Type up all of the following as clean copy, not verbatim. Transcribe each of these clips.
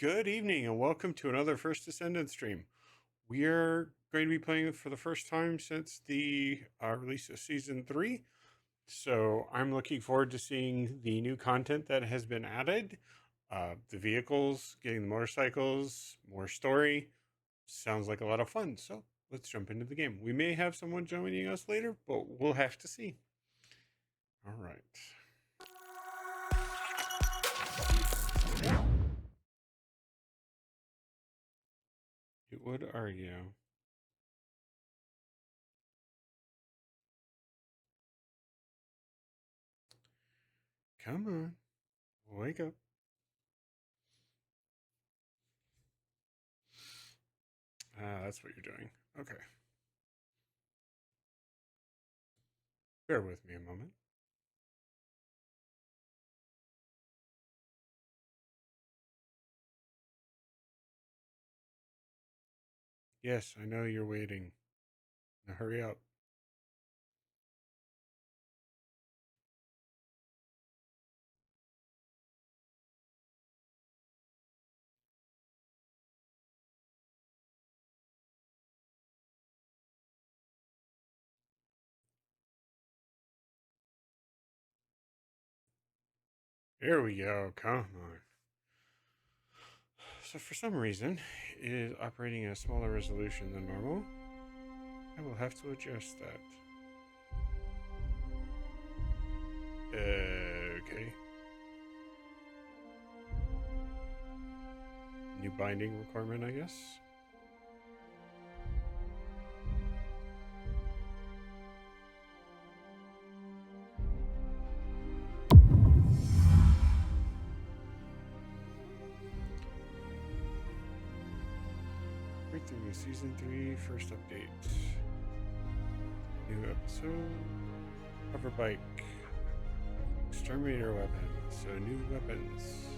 Good evening and welcome to another First Descendant stream. We are going to be playing for the first time since the release of Season 3. So I'm looking forward to seeing the new content that has been added. The vehicles, getting the motorcycles, more story. Sounds like a lot of fun. So let's jump into the game. We may have someone joining us later, but we'll have to see. All right. What are you? Come on. Wake up. That's what you're doing. Okay. Bear with me a moment. Yes, I know you're waiting. Now hurry up. Here we go. Come on. So for some reason, it is operating at a smaller resolution than normal. I will have to adjust that. Okay. New binding requirement, I guess. Breakthrough Season 3 first update. New episode. Hover bike. Exterminator weapon. So new weapons.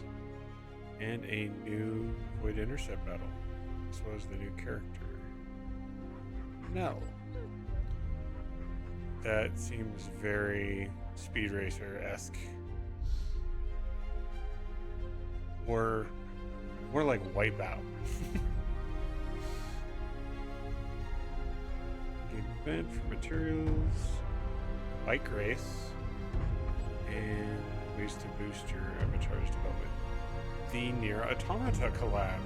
And a new Void Intercept battle. As well as the new character. No. That seems very Speed Racer-esque. Or more like Wipeout. Game event for materials, bike race, and ways to boost your avatar's development. The Nier Automata collab.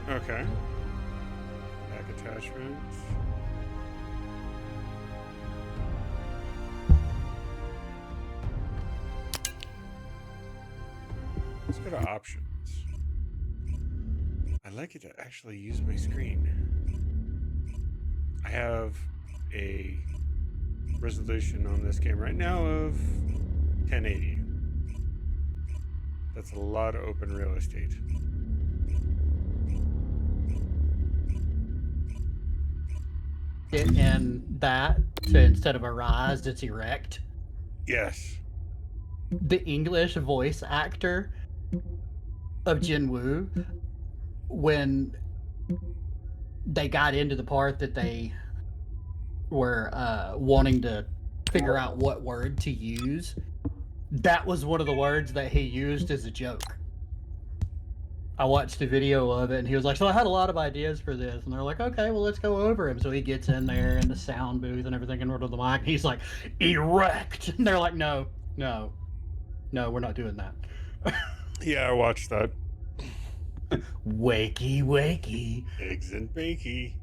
Okay. Back attachment. Let's go to options. I'd like it to actually use my screen. I have a resolution on this game right now of 1080. That's a lot of open real estate. And that, so instead of a rise, it's erect. Yes. The English voice actor of Jinwoo, when they got into the part that they were wanting to figure out what word to use, that was one of the words that he used as a joke. I watched a video of it, and he was like, so I had a lot of ideas for this. And they're like, okay, well, let's go over him. So he gets in there in the sound booth and everything in front of the mic. He's like, erect. And they're like, no, we're not doing that. Yeah, I watched that. Wakey. Eggs and bakey.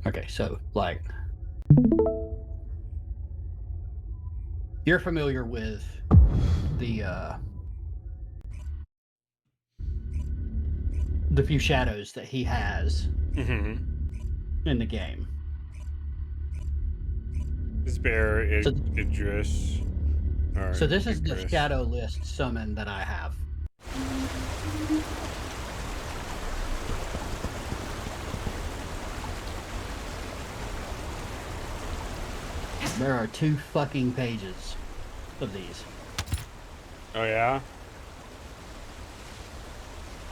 Okay, so, like, you're familiar with the few shadows that he has in the game. This bear, Idris. So this is the shadow list summon that I have. There are 2 fucking pages of these. Oh yeah.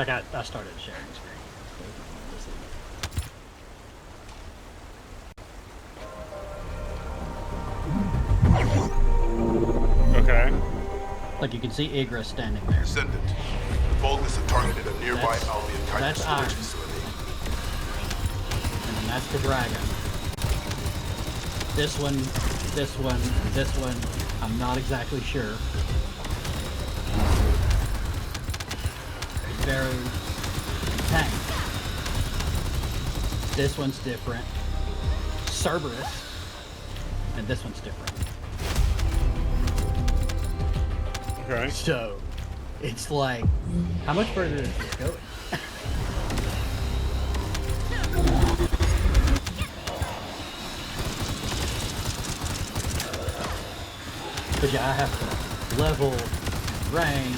Like I started sharing screen. Okay. Like you can see Igra standing there. Descendant. The Vulgus have targeted a nearby That's- Albion type that's storage iron. facility. And then that's the dragon. This one, this one, I'm not exactly sure. Very tank. This one's different. Cerberus. And this one's different. Okay. So, it's like, how much further is this going? But yeah, I have to level, rank.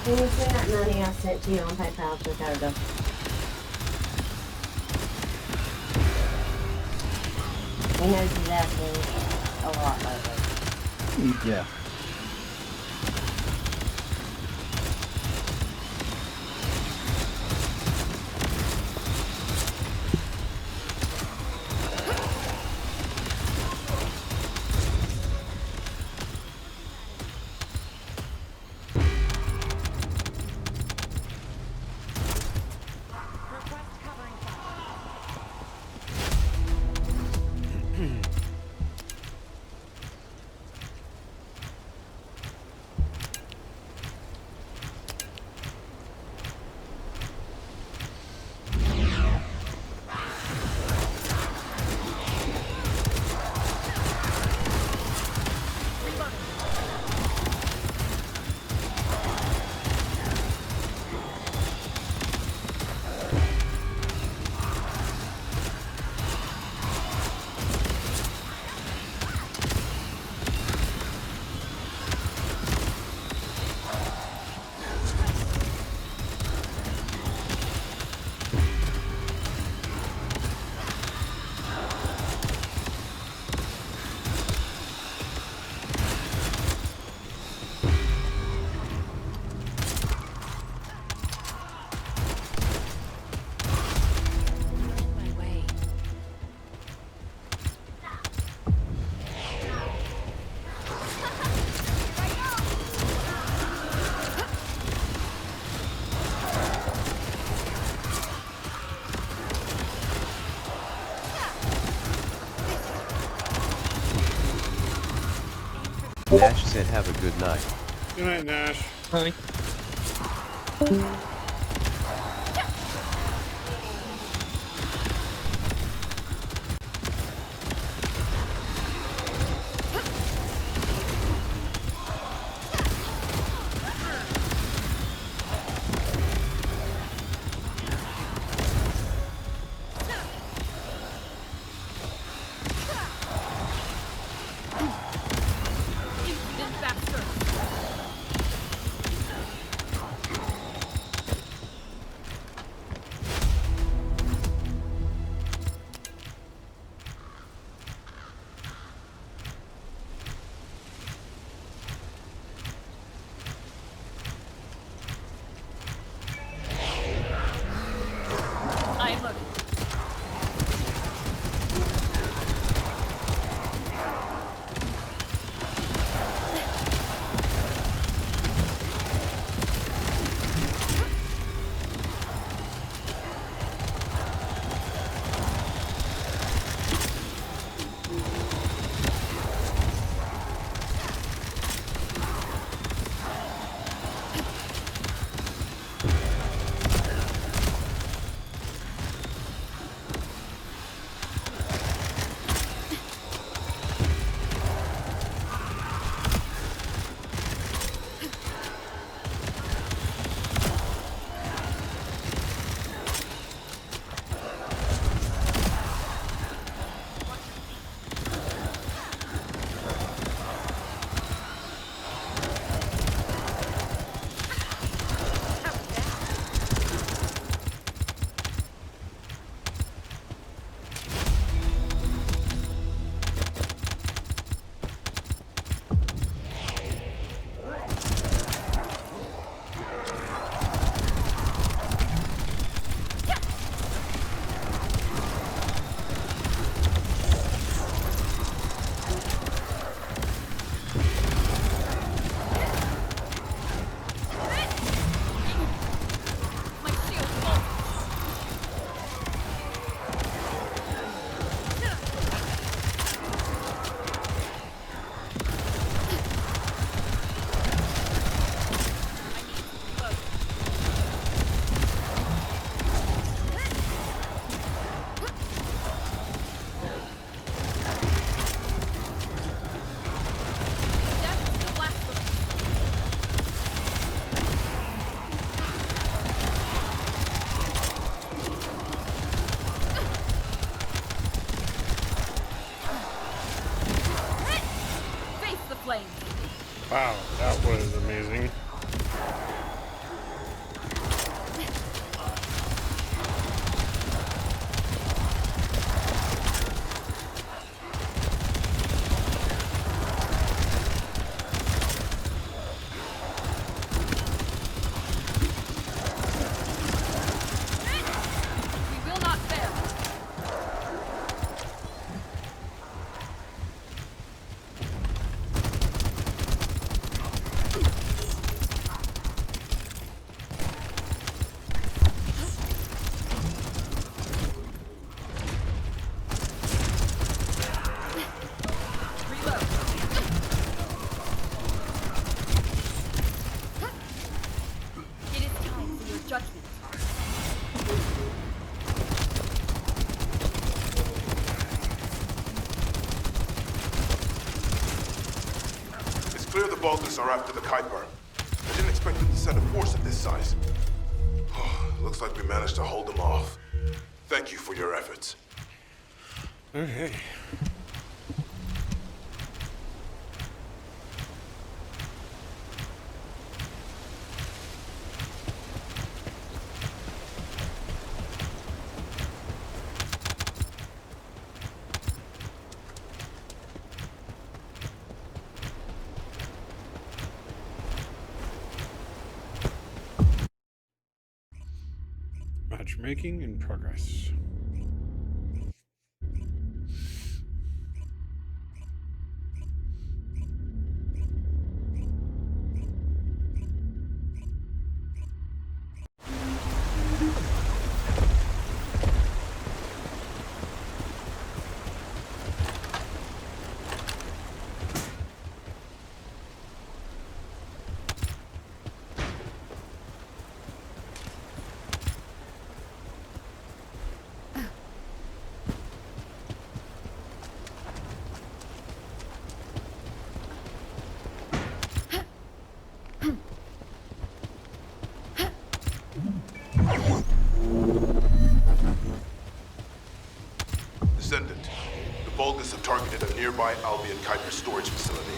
Can you send that money I sent to you on PayPal to Togo? He knows he's asking a lot lately. Yeah. Nash said have a good night. Good night, Nash. Hi. Wow, that was amazing. We will not fail. It's clear the Vulcans are after the Kuiper. I didn't expect them to send a force of this size. Looks like we managed to hold them off. Thank you for your efforts. Okay. Matchmaking in progress. the nearby Albion Kuiper storage facility.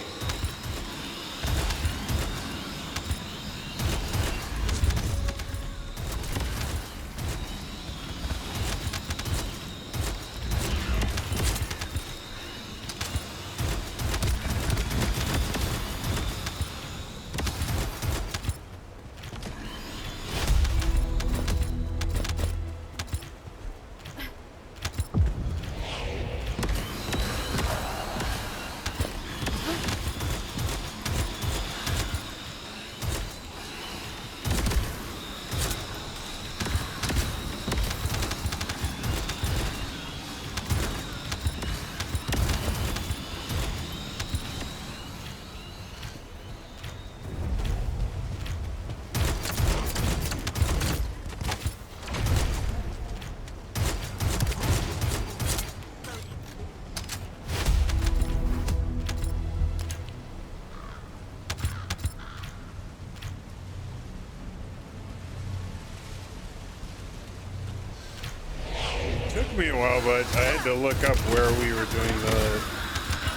Took me a while, but I had to look up where we were doing the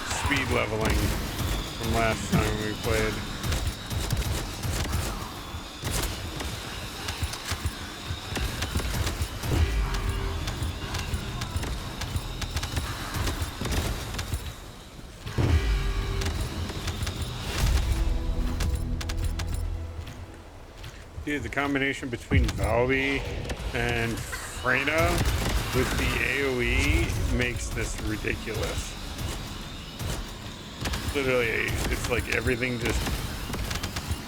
speed leveling from last time we played. Dude, the combination between Valby and Freyna with the AoE makes this ridiculous. Literally, it's like everything just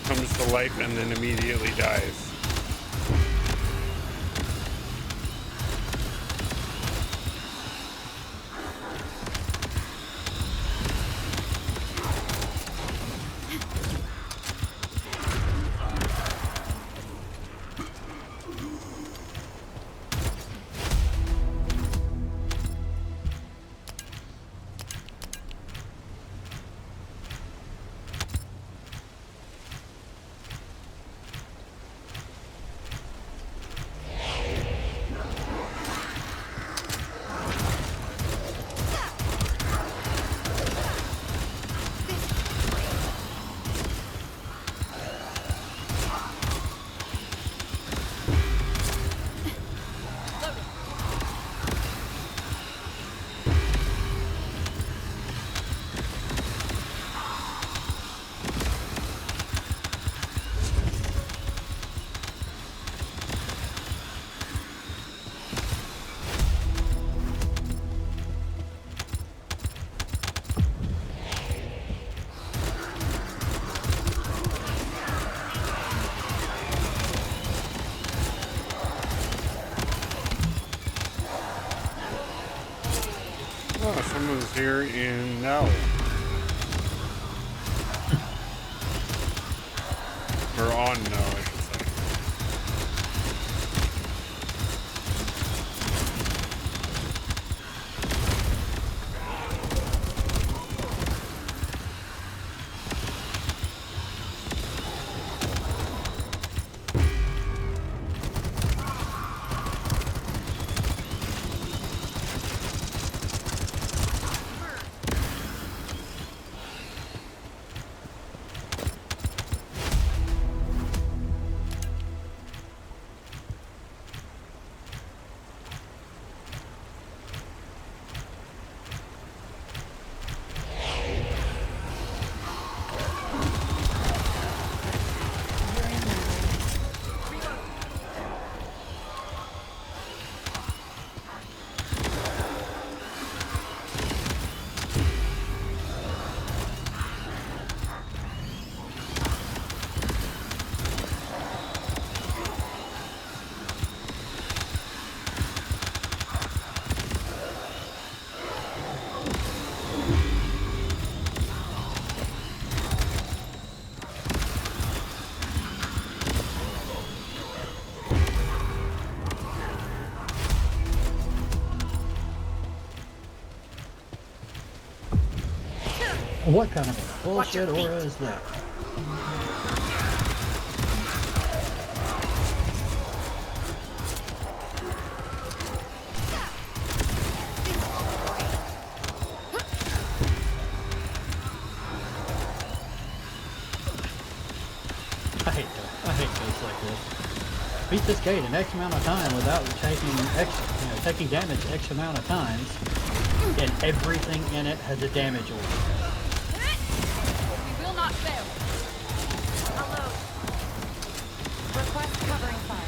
comes to life and then immediately dies. Oh, someone's here in now. Or on now, I should say. What kind of bullshit aura is that? beat this gate in X amount of time without taking damage X amount of times, and everything in it has a damage order. We will not fail. Hello. Request covering fire.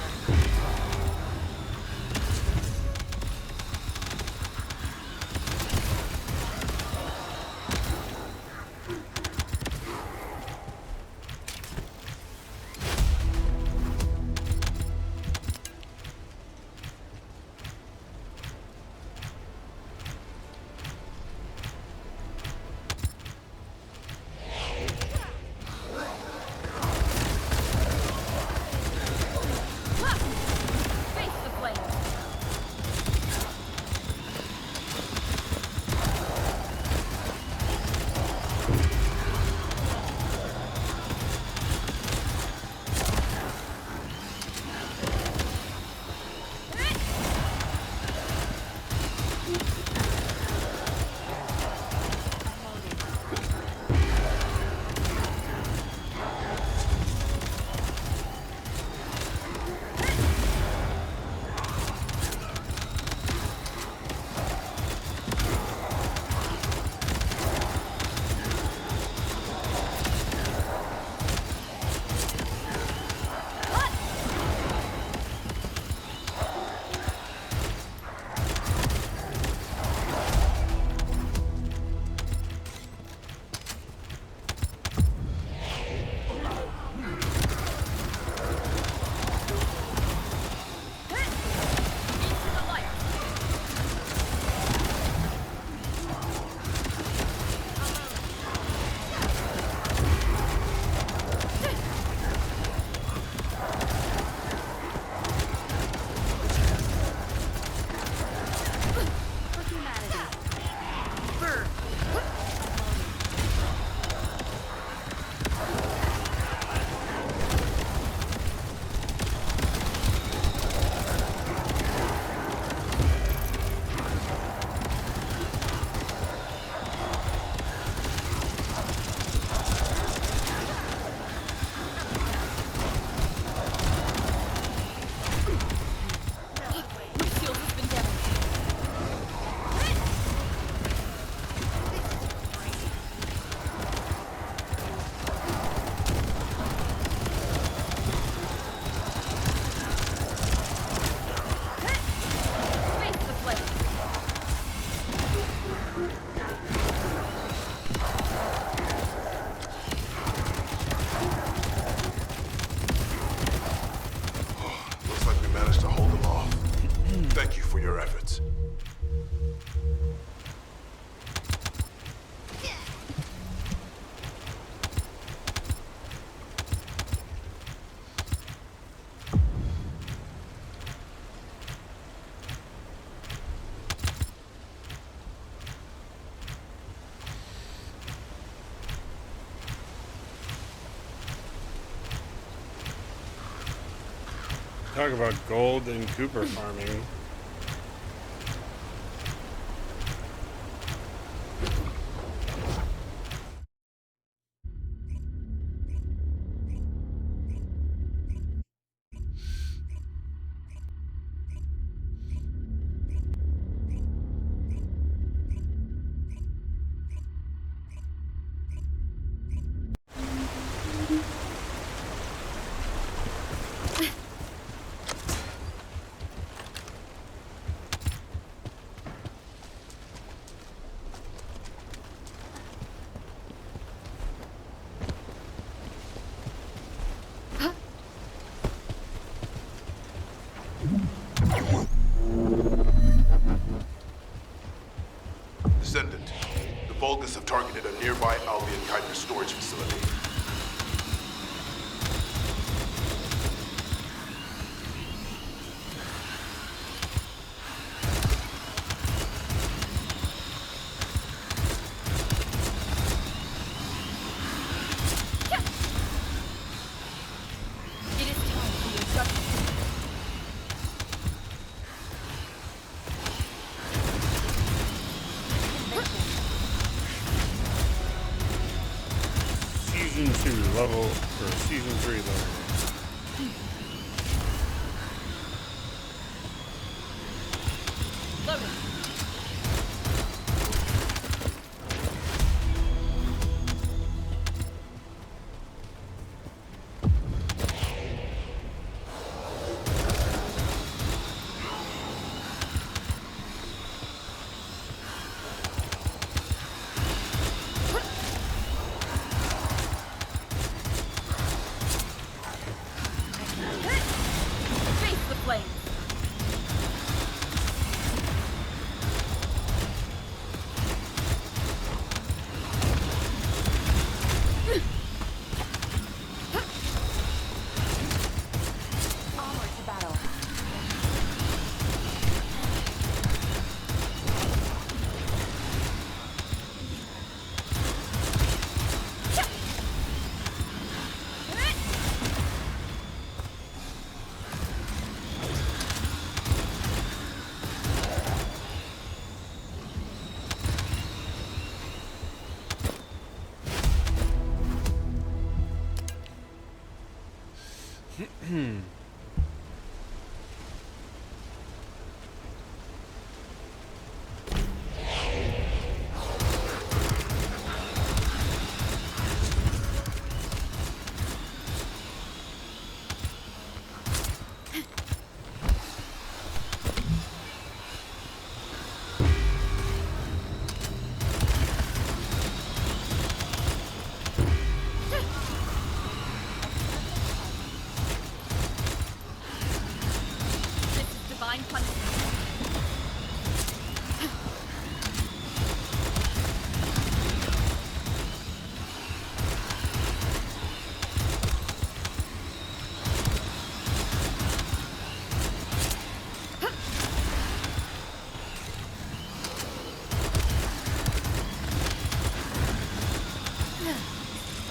Talk about gold and Cooper farming. Descendant, the Vulgus have targeted a nearby Albion Kuiper storage facility. It is time for the instruction. Season 2 level, or Season 3 level. flames. Onward to battle. Divine punishment.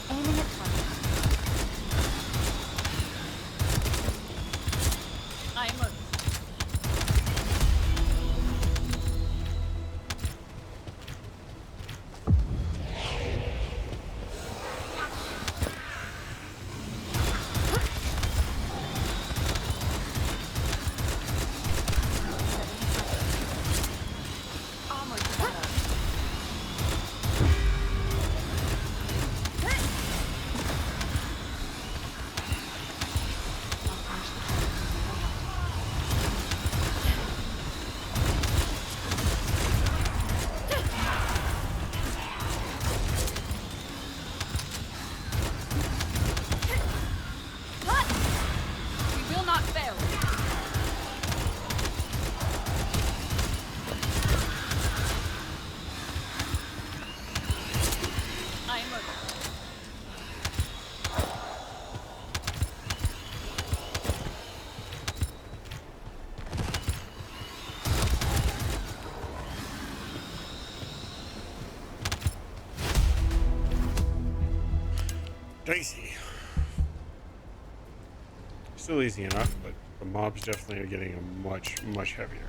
Aiming at target. I am a onward to battle. We will not fail. I am a Dicey. Still easy enough, but the mobs definitely are getting much, much heavier.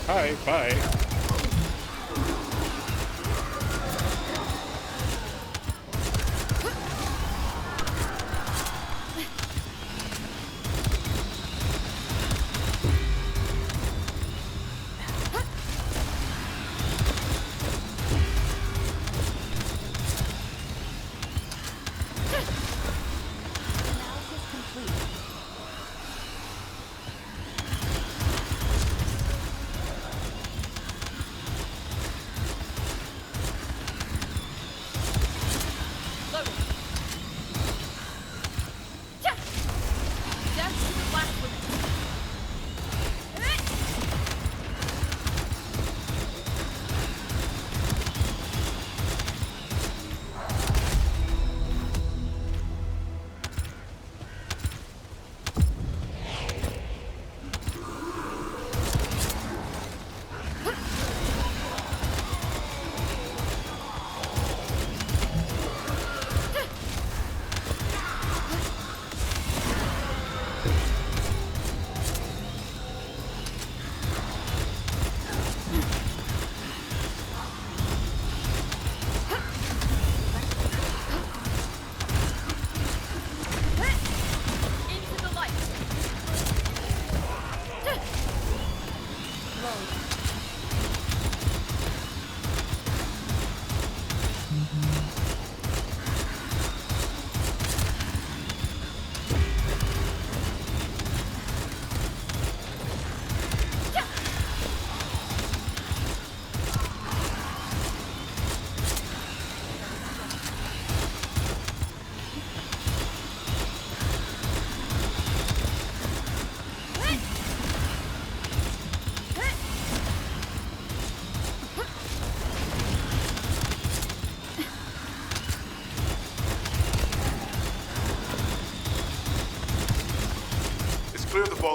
Hi, bye. analysis complete.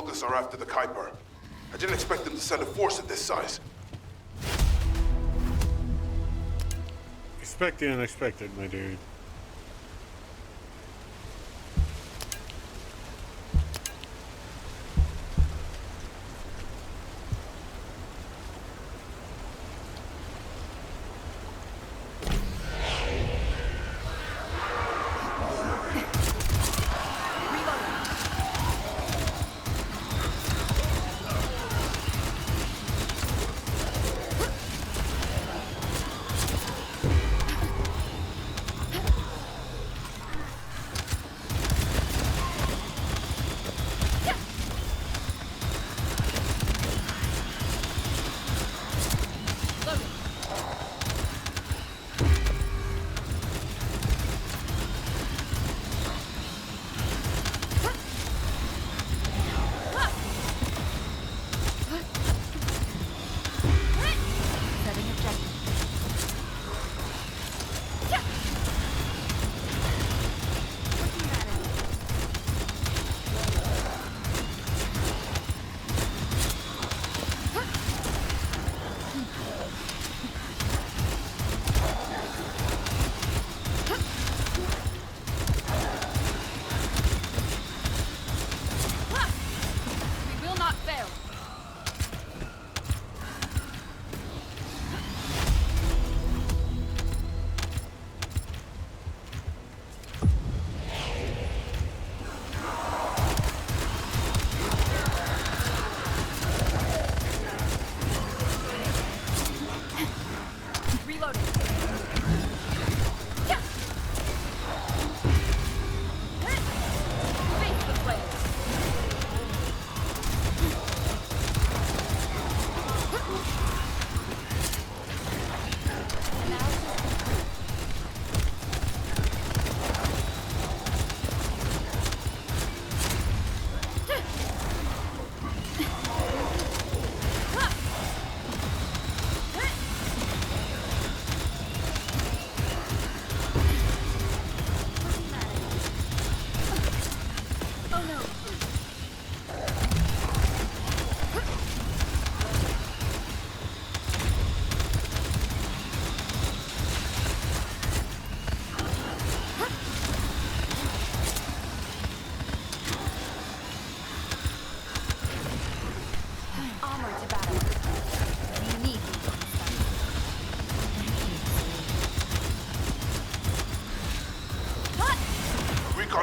Vulgus are after the Kuiper. I didn't expect them to send a force of this size. Expect the unexpected, my dude.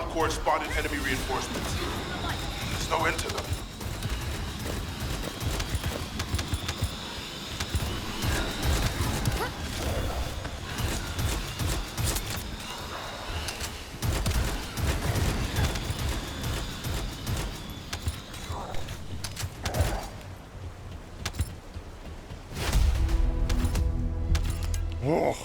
Corps spotted enemy reinforcements. There's no end to them. Oh.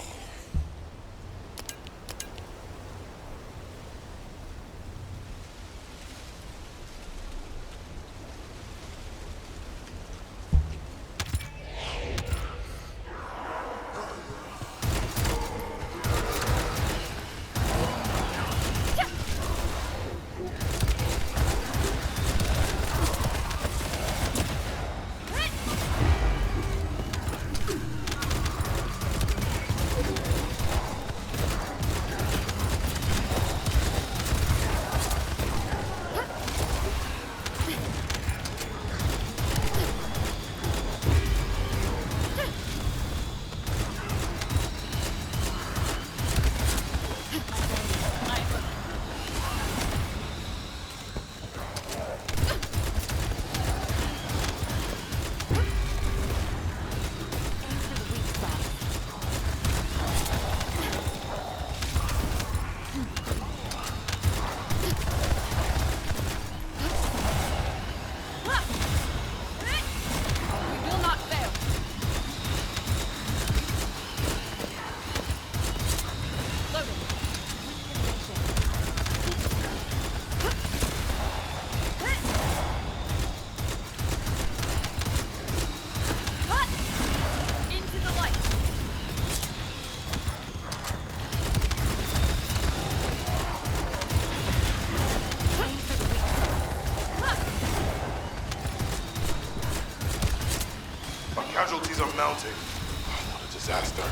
I'm mounting. What a disaster.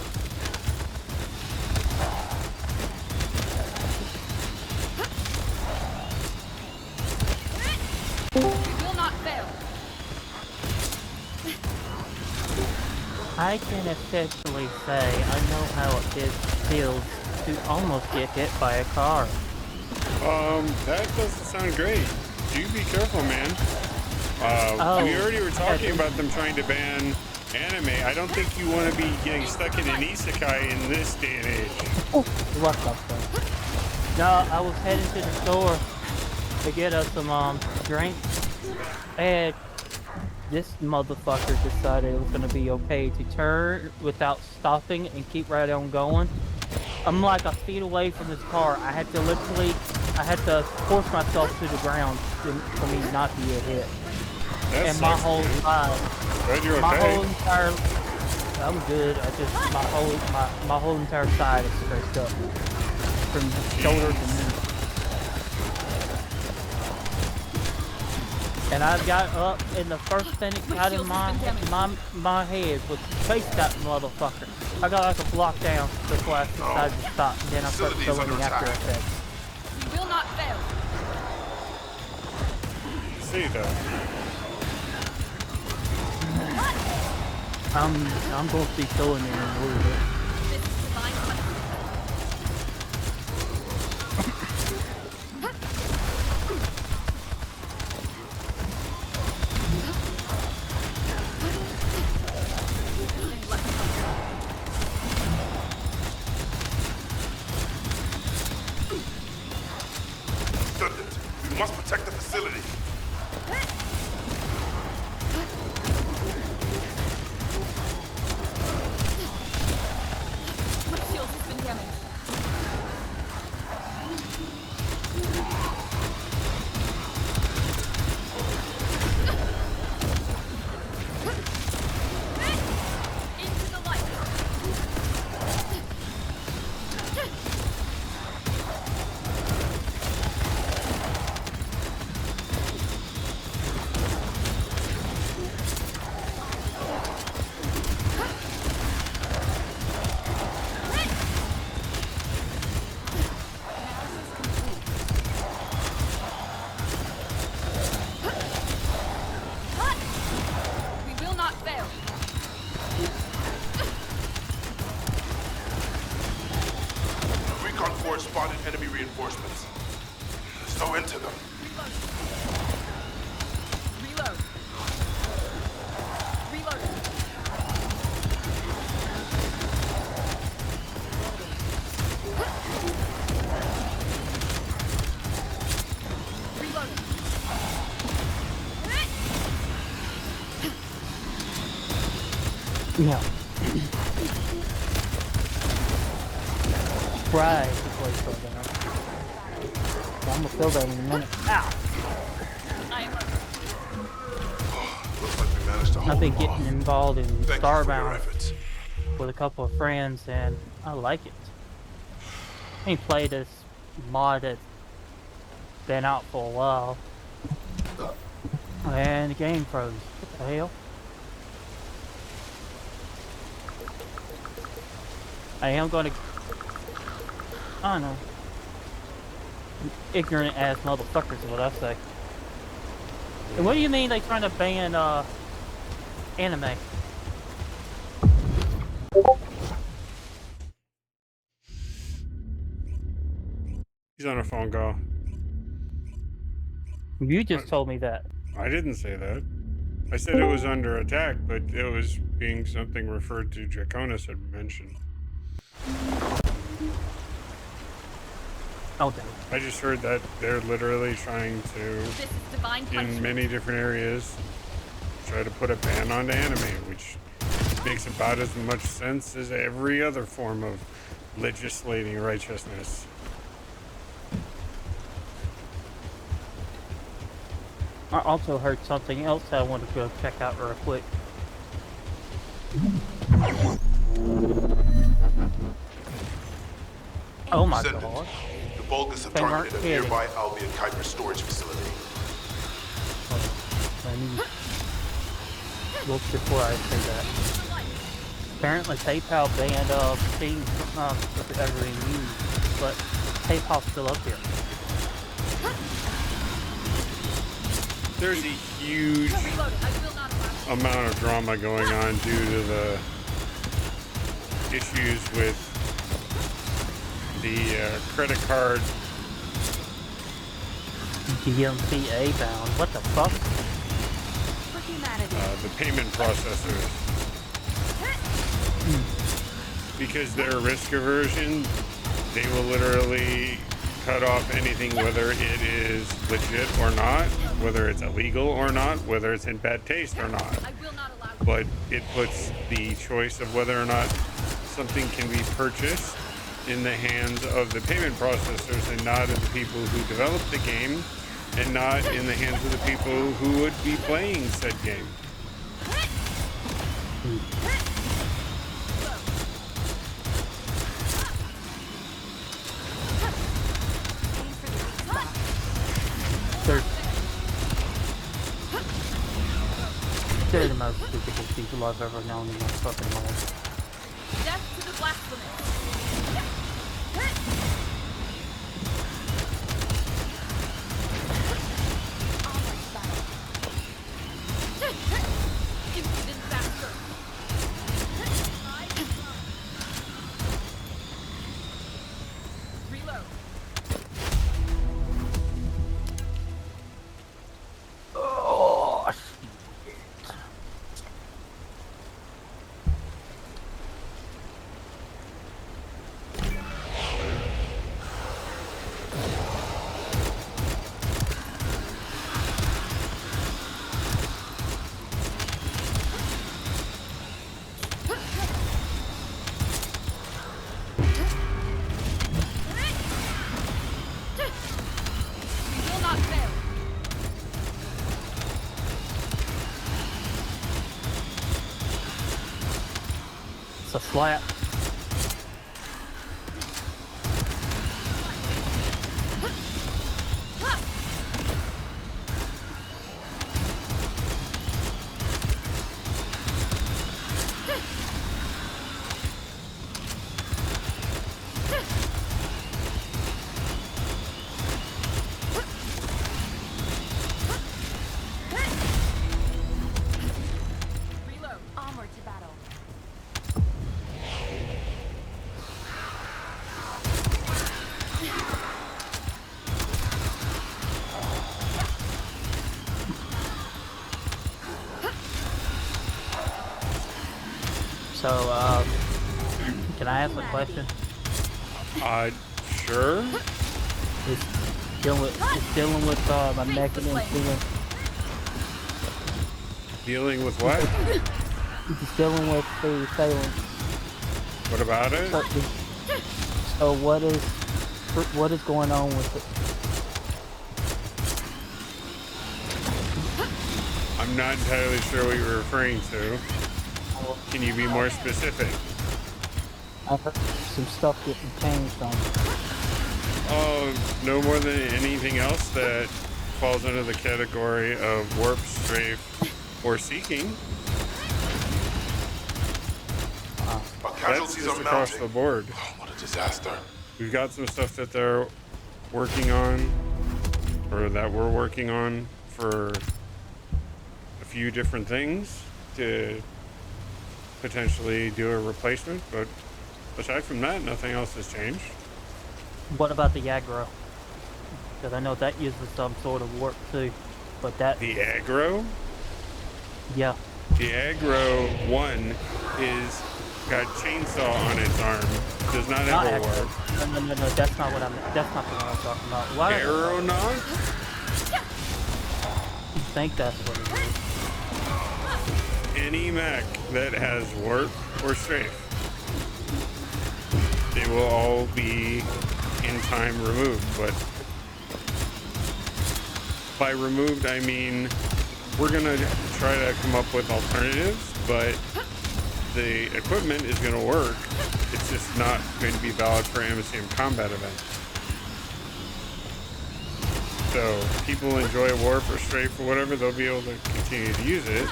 We will not fail. I can essentially say I know how it feels to almost get hit by a car. That doesn't sound great. Do be careful, man. We already were talking about them trying to ban anime. I don't think you want to be getting stuck in an isekai in this day and age. Oh, what the fuck? No, I was heading to the store to get us some drinks, and this motherfucker decided it was gonna be okay to turn without stopping and keep right on going. I'm like a feet away from this car. I had to force myself to the ground for me not to get hit. That And my sucks, whole dude. side, Glad you're my okay. whole entire, I'm good. I just my whole entire side is scraped up from shoulder to knee. And I got up, and the first thing that got in my head was chase that motherfucker. I got like a block down before I decided to stop, and then I started Facility's feeling the under after attack. effects. We will not fail. See though. I'm going to be filling in a little bit. This is divine punishment. Descendant, we must protect the facility. My shield has been damaged. Into the light. We will not fail. Recon Force spotted enemy reinforcements. So into them. Reload. Reload. Reload. No. Right, before you slow down. I'm gonna fill that in a minute. Ow! I am Looks like we managed to hold I've been them getting off. involved in Thank you for your Starbound efforts. with a couple of friends, and I like it. I ain't played this mod that's been out for a while. And the game froze. What the hell? I am gonna... I don't know. Ignorant ass motherfuckers is what I say. And what do you mean they trying to ban, anime? He's on a phone call. You just told me that. I didn't say that. I said it was under attack, but it was being something referred to Draconis had mentioned. Oh, damn. I just heard that they're literally trying to, This is divine in punishment. many different areas, try to put a ban on anime, which makes about as much sense as every other form of legislating righteousness. I also heard something else I wanted to go check out real quick. Oh my Descendant, god. the Bulgas have They weren't targeted a kidding. nearby Albion Kuiper storage facility. I need look before I say that. Into the light. Apparently PayPal banned Steam from ever being used, but PayPal's still up here. There's a huge amount of drama going on due to the issues with the credit card. DMCA bound. What the fuck? For humanity. The payment processors. Because they're risk aversion, they will literally cut off anything, whether it is legit or not, whether it's illegal or not, whether it's in bad taste or not. I will not allow. But it puts the choice of whether or not something can be purchased in the hands of the payment processors and not of the people who develop the game, and not in the hands of the people who would be playing said game. They're the most stupidest people I've ever known in my fucking life. Death to the blasphemous. Impudent bastard. Reload. Oh, shit. We will not fail. It's a slap. Reload. Onward to battle. So, can I ask a question? Sure. It's dealing with my neck and feeling. Dealing with what? It's dealing with the assailant. What about it? So what is going on with it? I'm not entirely sure what you're referring to. Can you be more specific? I heard some stuff getting changed on it. Oh, no more than anything else that falls under the category of warp, strafe, or seeking. Our That's casualties just are across the mounting. board. Oh, what a disaster. We've got some stuff that they're working on, or that we're working on for a few different things to potentially do a replacement, but aside from that, nothing else has changed. What about the aggro? Because I know that uses some sort of warp too, but that The aggro? yeah. The aggro one is got chainsaw on its arm. Does not Not have a aggro. warp. No, that's not what I'm. That's not the one I'm talking about. Why do Aeronaut? you think that's what it is? Any mech that has warp or strafe, they will all be in time removed. But by removed, I mean we're gonna try to come up with alternatives, but the equipment is gonna work. It's just not going to be valid for MSM combat events. So people enjoy warp or strafe or whatever, they'll be able to continue to use it.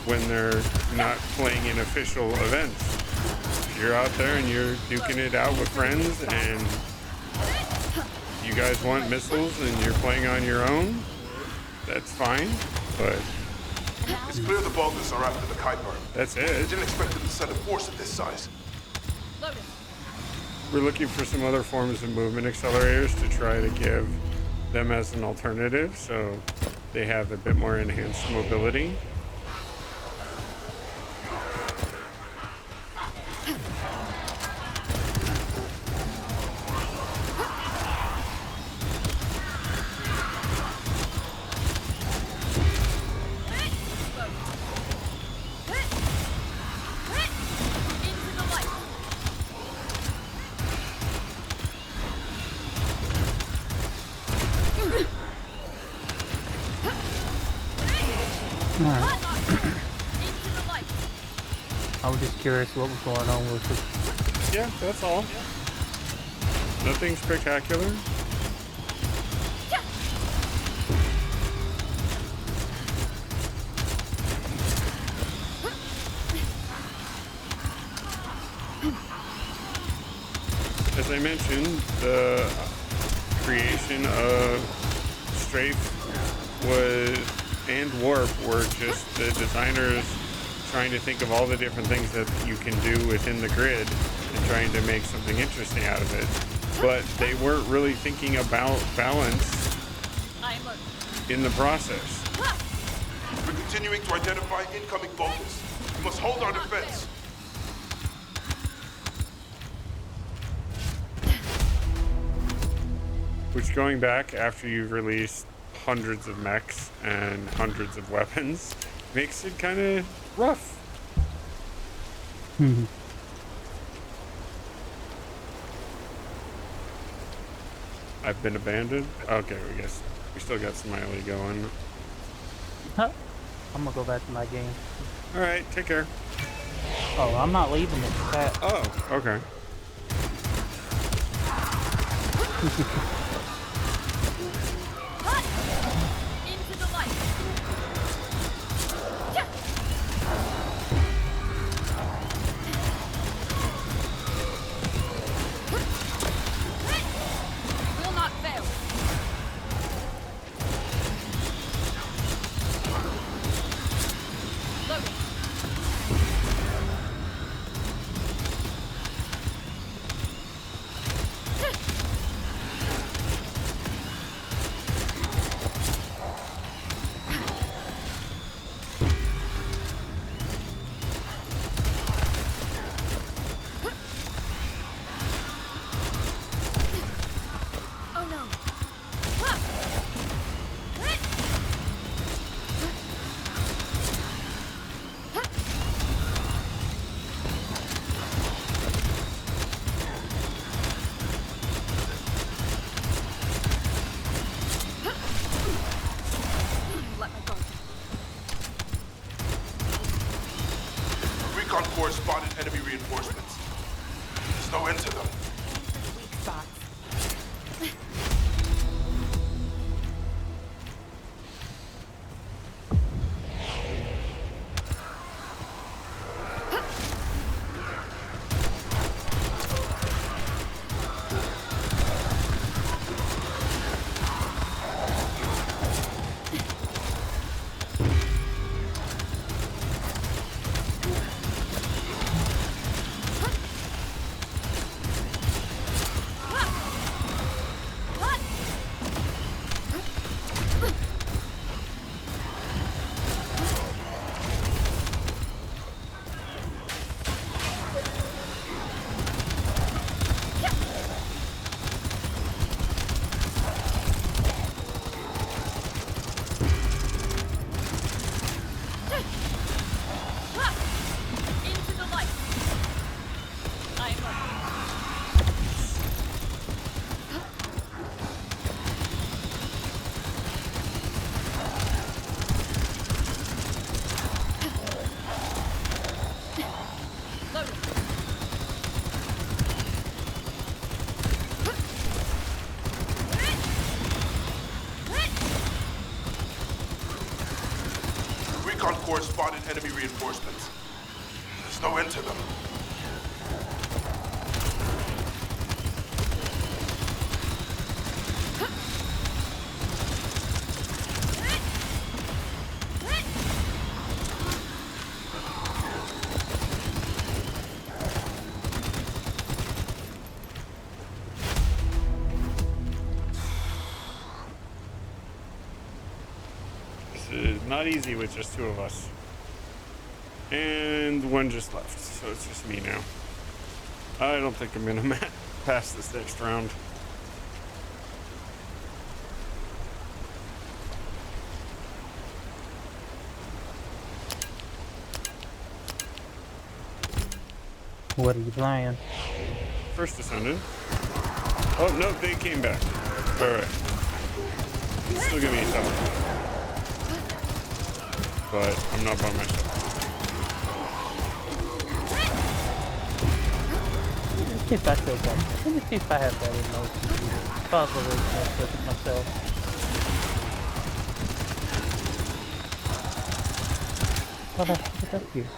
when they're not playing in official events. If you're out there and you're duking it out with friends and you guys want missiles and you're playing on your own, that's fine, but It's clear the Baltus are after the Kuiper. that's I it. didn't expect them to send a force of this size. Loaded. We're looking for some other forms of movement accelerators to try to give them as an alternative so they have a bit more enhanced mobility. Into the light. Alright. Into the light. I was just curious what was going on with it. Yeah, that's all. Nothing spectacular. As I mentioned, the creation of Strafe and Warp were just the designers trying to think of all the different things that you can do within the grid and trying to make something interesting out of it. But they weren't really thinking about balance I am loaded. in the process. We're continuing to identify incoming Baltus. We must hold our defense. Which, going back after you've released hundreds of mechs and hundreds of weapons, makes it kind of rough. I've been abandoned. Okay, we guess we still got Smiley going. Huh. I'm gonna go back to my game. All right, take care. Oh, I'm not leaving it. That. Oh, okay. Into the light. Will not fail. Loaded. Oh no. Let my guard down. Recon Corps spotted enemy reinforcements. There's no end to them. Weak spots. Corps spotted enemy reinforcements. There's no end to them. This is not easy with just two of us. And one just left, so it's just me now. I don't think I'm gonna pass this next round. What are you playing? First Descendant. Oh, no, they came back. Alright. It's still gonna be tough. But I'm not by myself. Let's see if I still got it. Let me see if I have that in my computer. Probably can't look at myself. What the heck is up here?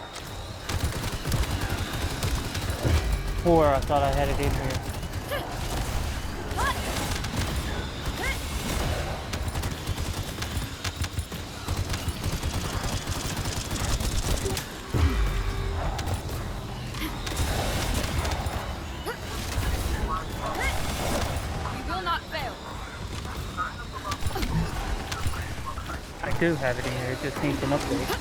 Or I thought I had it in here. We will not fail. I do have it in here, it just needs an update.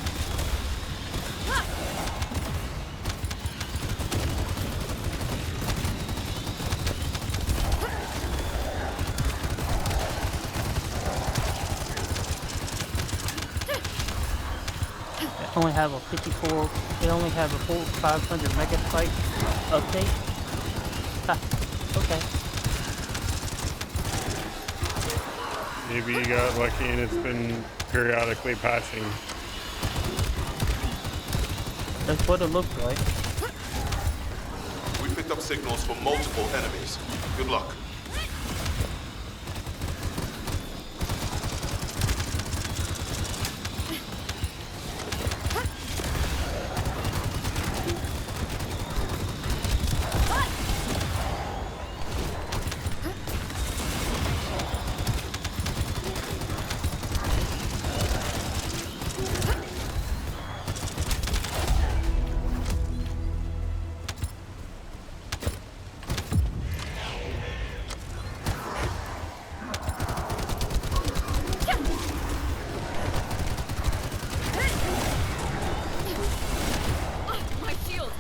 Only have a 54, they only have a full 500 megabyte update. Ha, okay. Maybe you got lucky and it's been periodically patching. That's what it looks like. We picked up signals from multiple enemies. Good luck. My shield.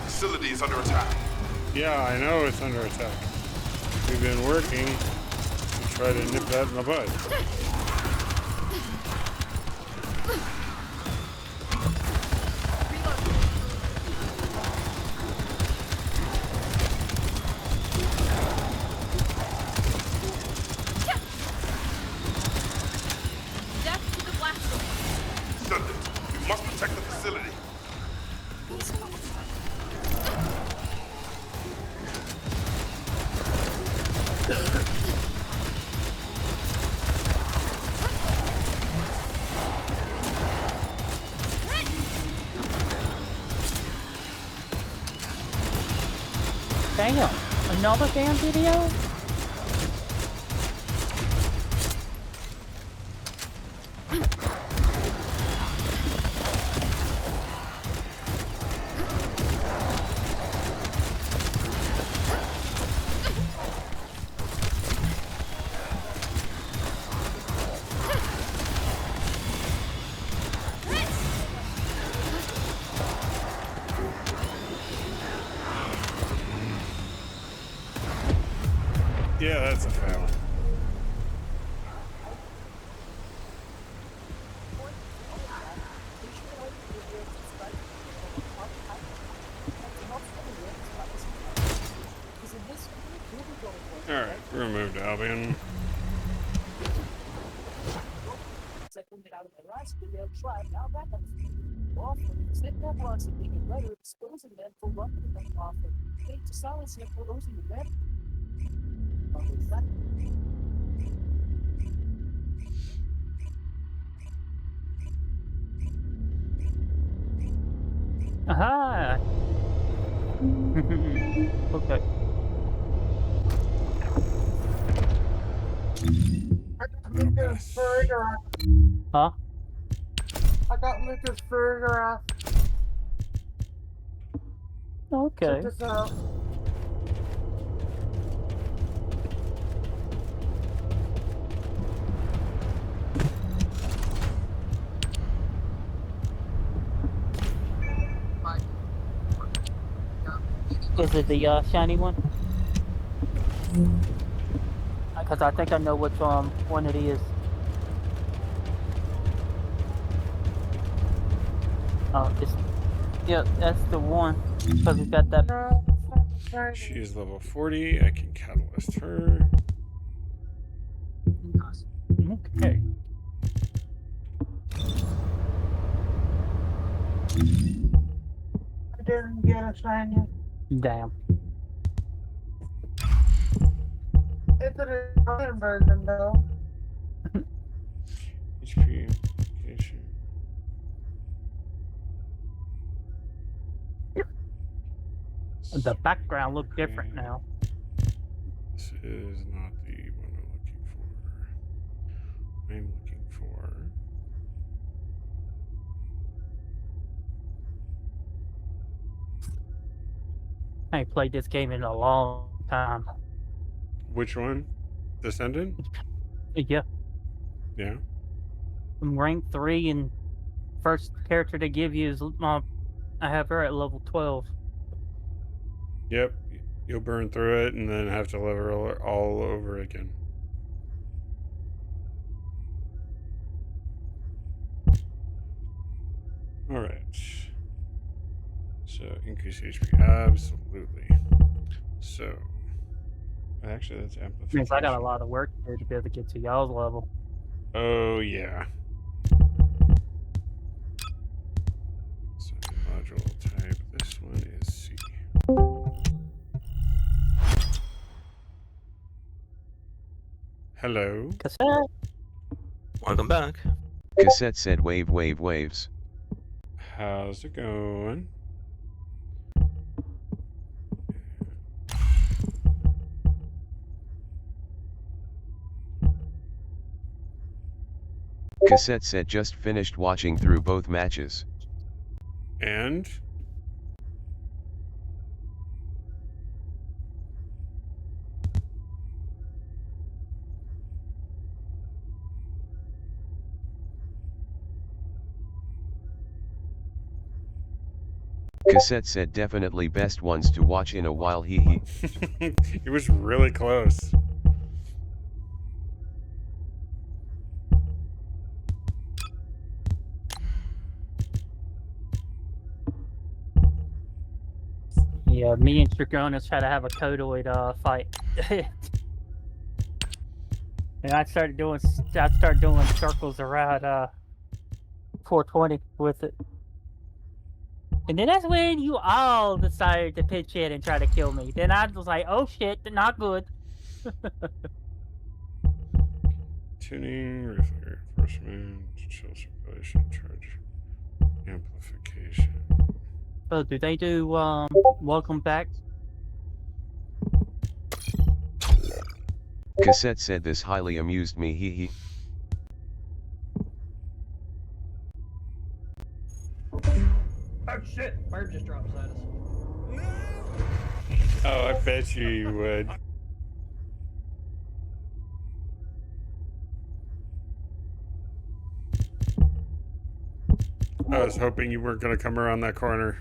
Facility is under attack. Yeah, I know it's under attack. We've been working to try to nip that in the bud. Death to the blast. Descendant, we must protect the facility. Damn, another damn video? Yeah, that's a fail. Alright, removed Albion. Aha! Okay. Lucas. Huh? I got Lucas Burger off. Okay. Check this out. Is it the shiny one? Because I think I know which one it is. Oh, yeah, that's the one. Because it's got that. She is level 40. I can catalyst her. Okay. I didn't get a shiny. Damn. It's an Italian version though. HP application. The background looks different now. This is not the one I'm looking for. I'm looking for. I ain't played this game in a long time. Which one? Descendant? Yeah, Yeah. I'm rank 3, and first character they give you is I have her at level 12. Yep. You'll burn through it and then have to level all over again. All right. So increase HP. Absolutely. So actually, that's amplification. Means I got a lot of work to do to be able to get to y'all's level. Oh yeah. So module type. This one is C. Hello. Cassette. Welcome back. Cassette said wave wave waves. How's it going? Cassette said just finished watching through both matches. And Cassette said definitely best ones to watch in a while, hee hee. it was really close. Yeah, me and Dragonis try to have a Codoid fight. And I started doing circles around 420 with it. And then that's when you all decided to pitch in and try to kill me. Then I was like, oh shit, not good. Tuning, reinforcement, chill circulation, charge, amplification. Oh, do they do welcome back? Cassette said this highly amused me, hee hee. Oh shit! Bird just dropped beside us. Oh, I bet you would. I was hoping you weren't going to come around that corner.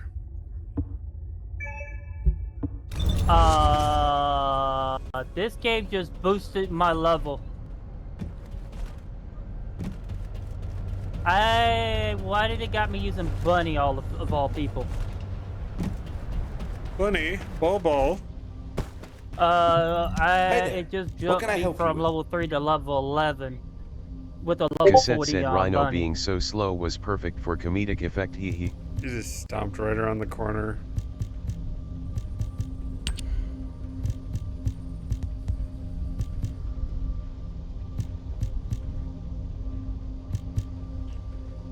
This game just boosted my level. Why did it got me using Bunny of all people? Bunny, Ball. there. It just What jumped can I me help you from with? level 3 to level 11 with a level Cassette 40 said Rhino bunny. being so slow was perfect for comedic effect, hee hee. You just stomped right around the corner.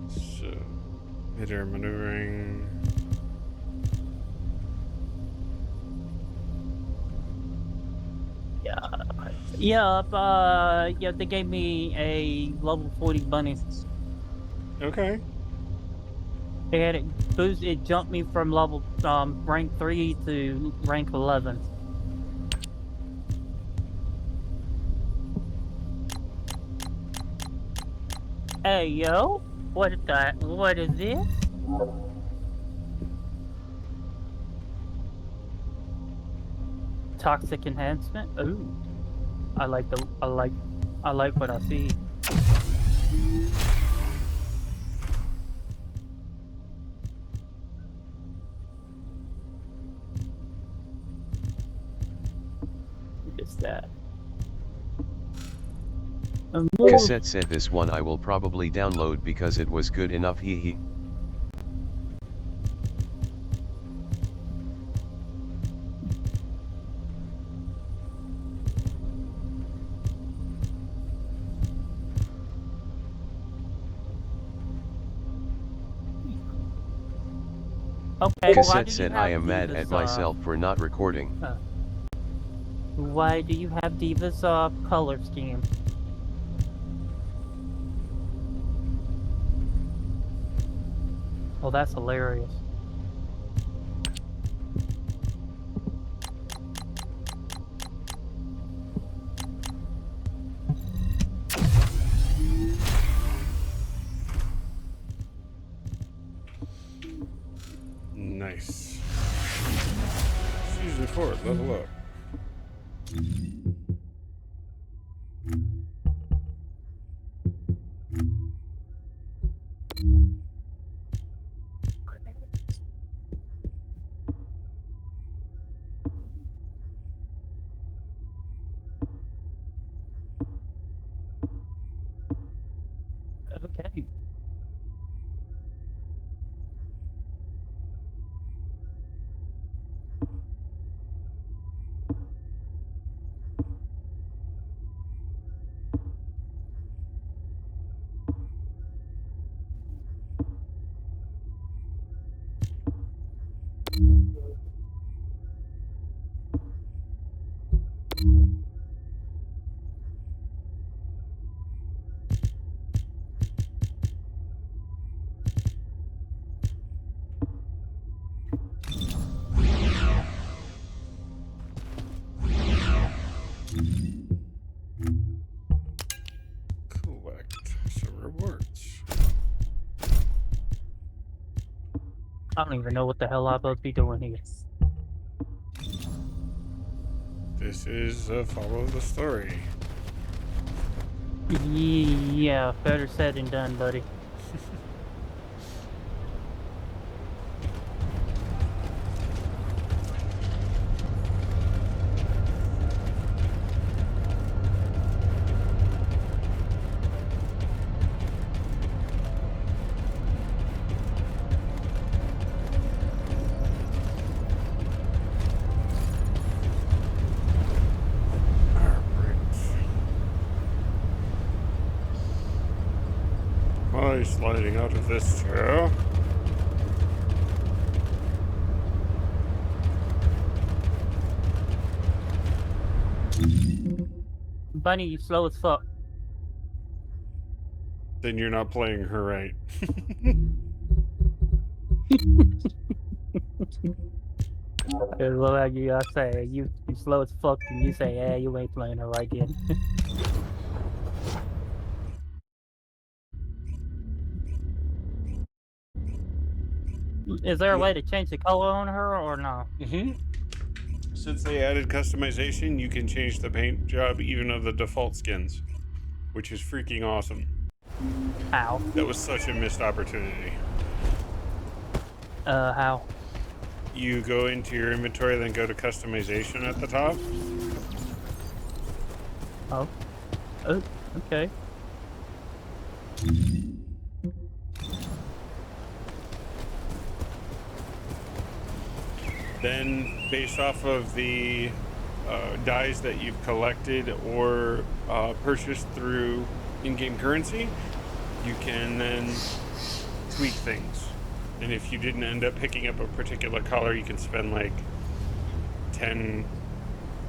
So, mid-air maneuvering. Yeah, they gave me a level 40 bunny. Okay. And it jumped me from level rank 3 to rank 11. Hey yo, what is this? Toxic enhancement? Ooh. I like what I see. What's that? Cassette said this one I will probably download because it was good enough, hee hee. Okay, Cassette said I am mad at myself for not recording. Why do you have Diva's color scheme? Oh, that's hilarious. Nice. Season 4, level up. Okay. Collect some rewards. I don't even know what the hell I'm supposed to be doing here. This is a follow the story. Yeah, better said than done, buddy. Why sliding out of this chair? Bunny, you slow as fuck. Then you're not playing her right. It's like I say, you slow as fuck, and you say, yeah, you ain't playing her right then. Is there a way to change the color on her or no? Since they added customization, you can change the paint job even of the default skins, which is freaking awesome. How? That was such a missed opportunity. How? you go into your inventory, then go to customization at the top. Oh. Oh, okay. Then, based off of the dies that you've collected or purchased through in-game currency, you can then tweak things. And if you didn't end up picking up a particular color, you can spend like 10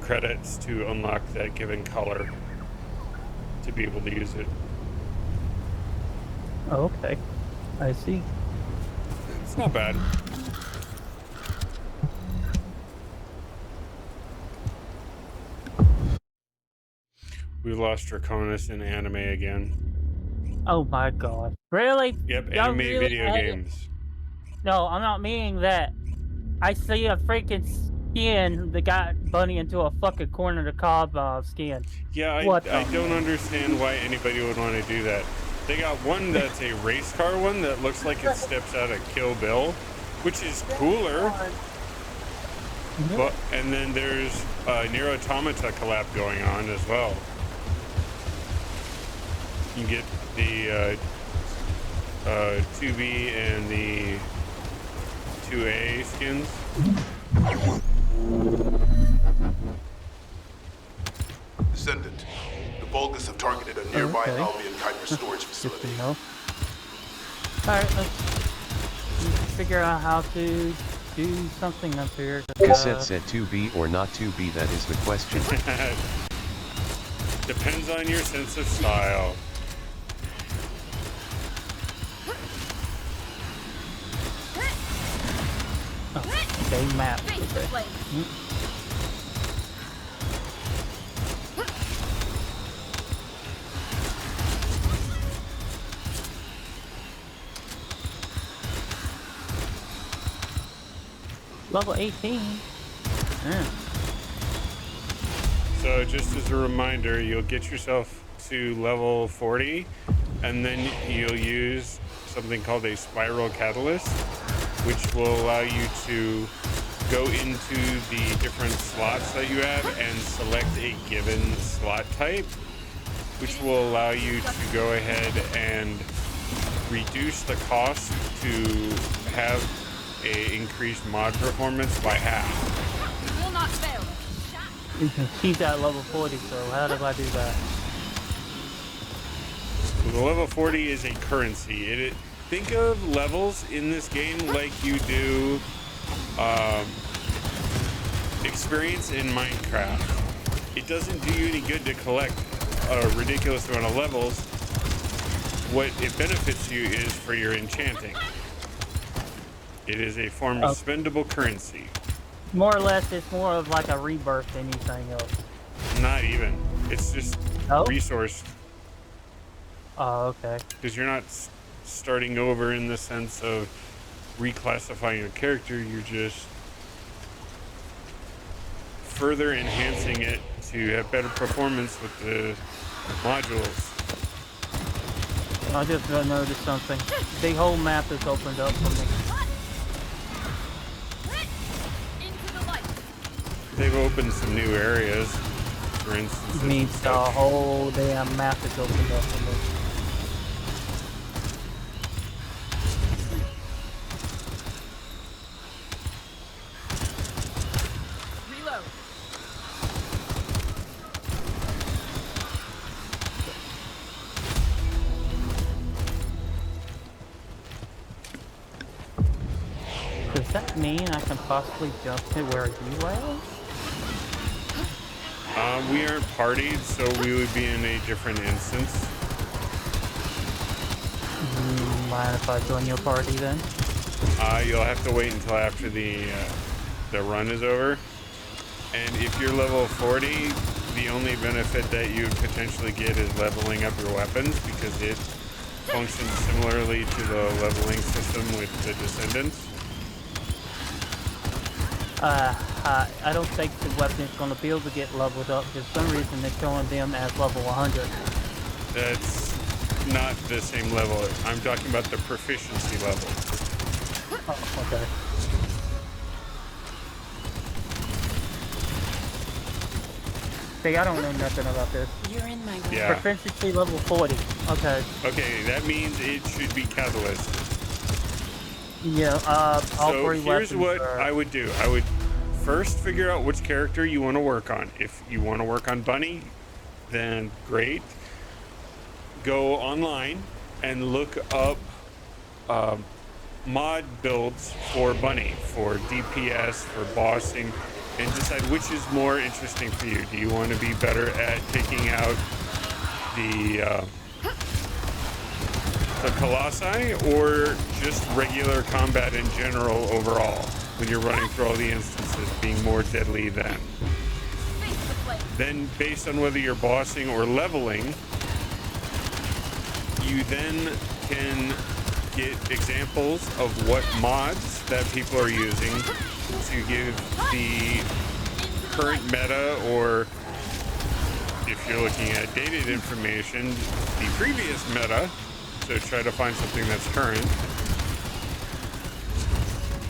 credits to unlock that given color to be able to use it. Oh, okay. I see. It's not bad. We lost Draconis in anime again. Oh my god. Really? Yep, Y'all anime really video had it? games. No, I'm not meaning that. I see a freaking skin that got Bunny into a fucking corner of the cob skin. Yeah, I don't understand why anybody would want to do that. They got one that's a race car one that looks like it steps out of Kill Bill, which is cooler. But, and then there's a Nier Automata collab going on as well. You get the 2B and the 2A skins. Descendant. The Vulgus have targeted a nearby Okay. Albion Kuiper storage Good to facility. know. Alright, let's figure out how to do something up here. Cassette said to be or not to be, that is the question. Depends on your sense of style. Okay, map. Okay. Level 18. Yeah. So just as a reminder, you'll get yourself to level 40, and then you'll use something called a spiral catalyst, which will allow you to go into the different slots that you have and select a given slot type, which will allow you to go ahead and reduce the cost to have a increased mod performance by half. Will not fail. You can keep that level 40, so how do I do that? The level 40 is a currency. Think of levels in this game like you do experience in Minecraft. It doesn't do you any good to collect a ridiculous amount of levels. What it benefits you is for your enchanting. It is a form of spendable currency. More or less, it's more of like a rebirth than anything else. Not even. It's just resource. Oh, okay. Because you're not starting over in the sense of reclassifying your character. You're just further enhancing it to have better performance with the modules. I just noticed something. The whole map is opened up for me. They've opened some new areas, for instance. Means the whole damn map is opened up for me. Reload. Does that mean I can possibly jump to where you are? We aren't partied, so we would be in a different instance. Mind if I join your party then? You'll have to wait until after the run is over. And if you're level 40, the only benefit that you would potentially get is leveling up your weapons, because it functions similarly to the leveling system with the Descendants. I don't think the weapon's gonna be able to get leveled up. For some reason, they're showing them as level 100. That's not the same level. I'm talking about the proficiency level. Oh, okay. See, I don't know nothing about this. You're in my way. Yeah. Proficiency level 40. Okay. Okay, that means it should be catalyst. Yeah, all So 3 here's weapons what are... I would do. I would first figure out which character you want to work on. If you want to work on Bunny, then great. Go online and look up mod builds for Bunny, for DPS, for bossing, and decide which is more interesting for you. Do you want to be better at taking out the Colossi, or just regular combat in general overall when you're running through all the instances, being more deadly then? Then based on whether you're bossing or leveling, you then can get examples of what mods that people are using to give the current meta, or if you're looking at dated information, the previous meta. So try to find something that's current.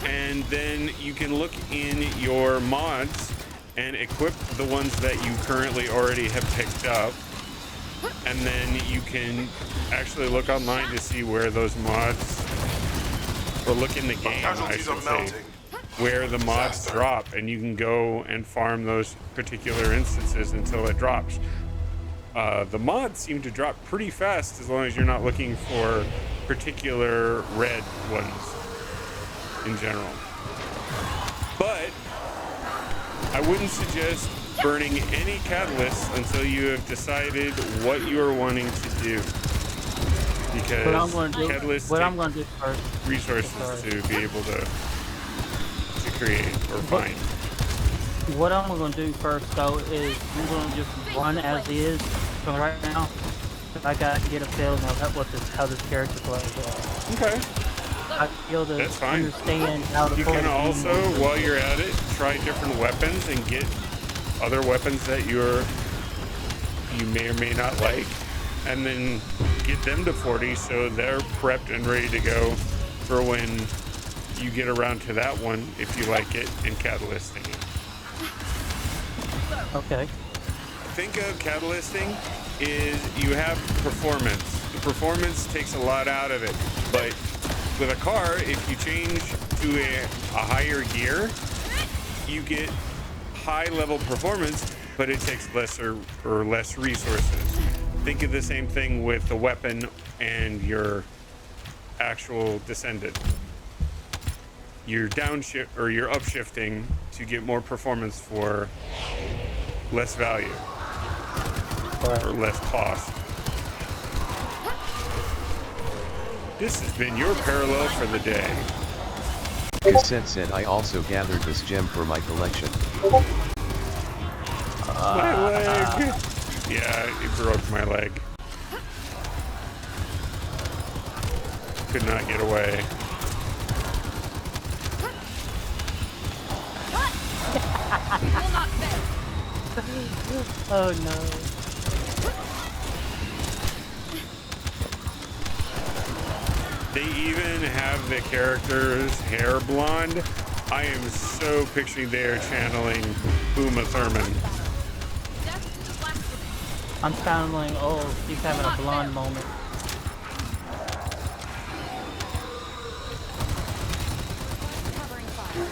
And then you can look in your mods and equip the ones that you currently already have picked up. And then you can actually look online to see where those mods, or look in the game, I should say, where the mods drop, and you can go and farm those particular instances until it drops. The mods seem to drop pretty fast as long as you're not looking for particular red ones in general. But I wouldn't suggest burning any catalysts until you have decided what you are wanting to do, because catalysts take first, resources to be able to create or find. What I'm going to do first, though, is I'm going to just run as is from right now. I got to get a feeling of how this character plays. Okay. I feel to That's fine. understand how to You play can the game. also, while you're at it, try different weapons and get other weapons that you may or may not like, and then get them to 40 so they're prepped and ready to go for when you get around to that one, if you like it, and catalysting it. Okay. Think of catalysting is you have performance. The performance takes a lot out of it, but with a car, if you change to a higher gear, you get high level performance, but it takes less resources. Think of the same thing with the weapon and your actual Descendant. You're downshift or you're upshifting to get more performance for less value or less cost. This has been your parallel for the day. Cassette said I also gathered this gem for my collection. My leg! Yeah, it broke my leg. Could not get away. Oh no. They even have the character's hair blonde. I am so picturing they're channeling Uma Thurman. I'm channeling, oh, she's having a blonde moment. Covering fire.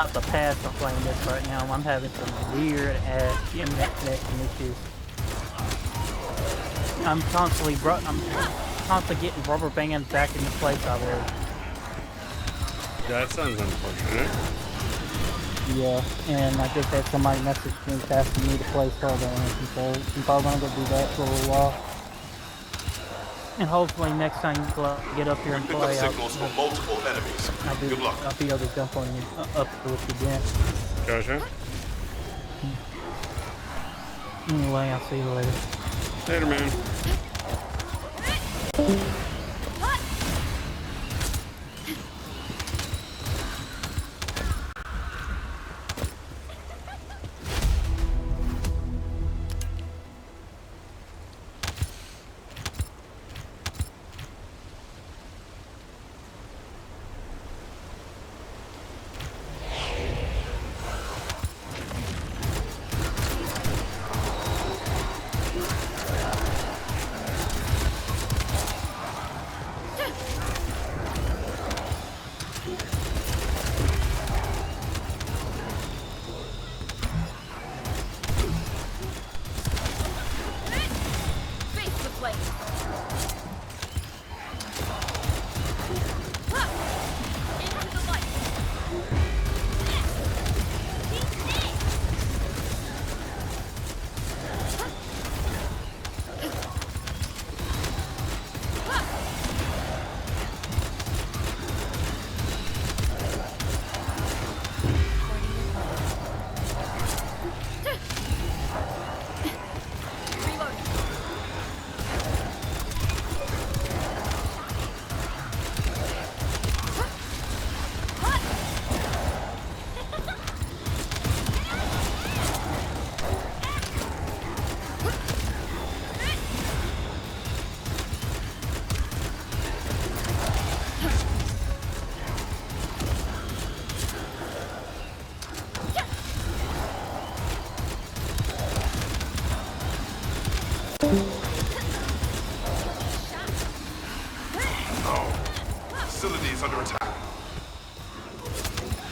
gonna have to pass on playing this right now. I'm having some weird ass internet connection issues. I'm constantly getting rubber bands back into place already. That sounds unfortunate. Yeah, and I just had somebody message me asking me to play Spellbound, so I'm probably gonna go do that for a little while. And hopefully next time you get up here and Pick up play, signals from multiple enemies. Good luck. I'll be able to jump on you up with you again. Gotcha. Anyway, I'll see you later. Later, man. Face the flame. Into the light. Reloading. Facility is under attack.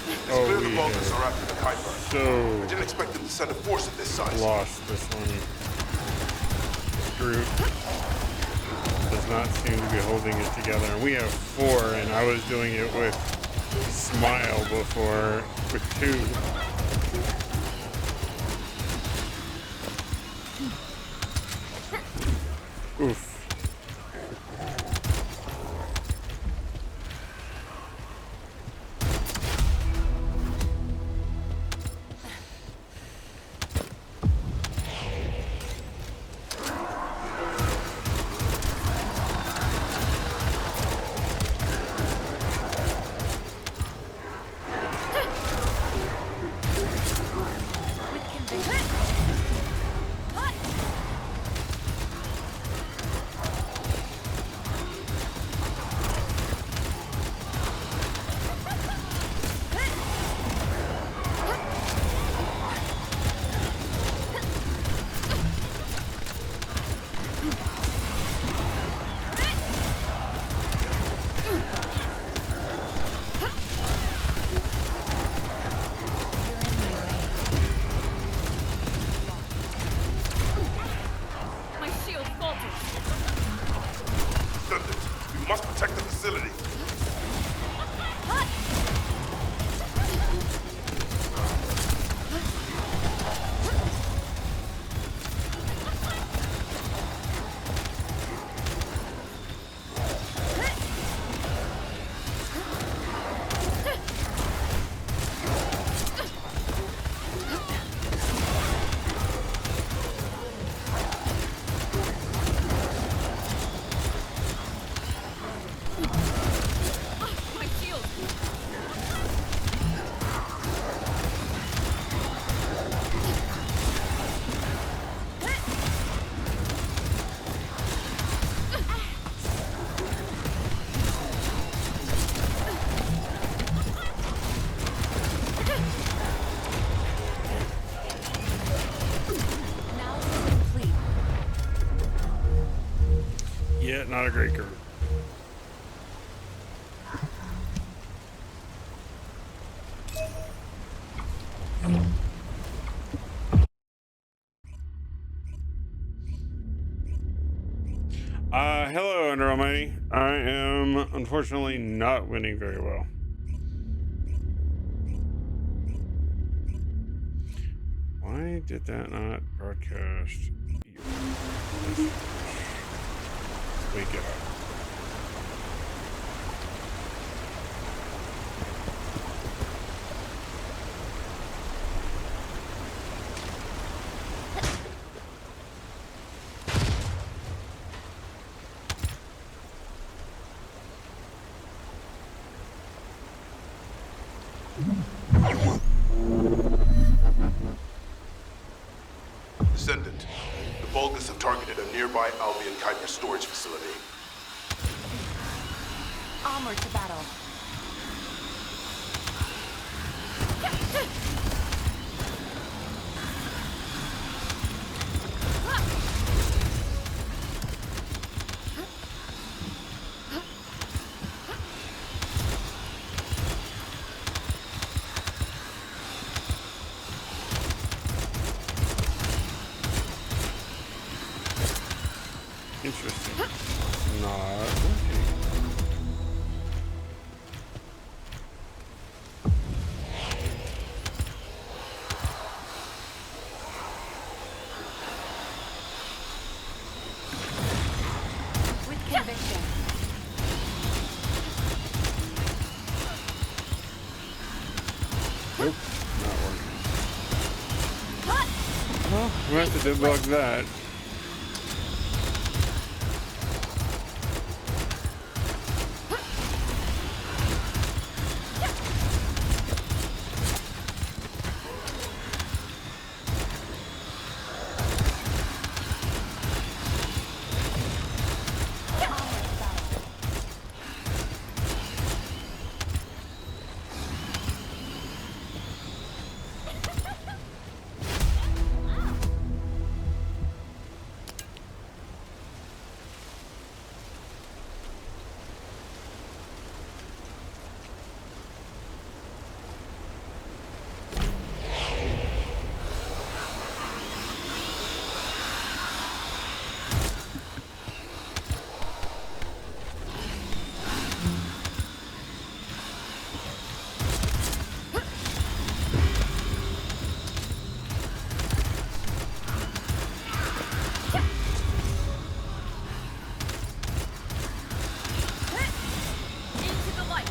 It's Oh, clear the we Vulcans are after the Kuiper. I So didn't expect them to send a force of this size. lost this one. This group does not seem to be holding it together. And we have 4, and I was doing it with Smile before with 2. Oof. With conviction. My shield falters. Descendant, we must protect the facility. My shield. Now complete. Yeah, not a great group. Thunder Almighty. I am unfortunately not winning very well. Why did that not broadcast? Wake it up. Descendant, the Vulgus have targeted a nearby Albion Kuiper storage facility. Onward to battle. Interesting. Not working. With conviction. Nope, not working. Well, I'm gonna have to debug that. Into the light.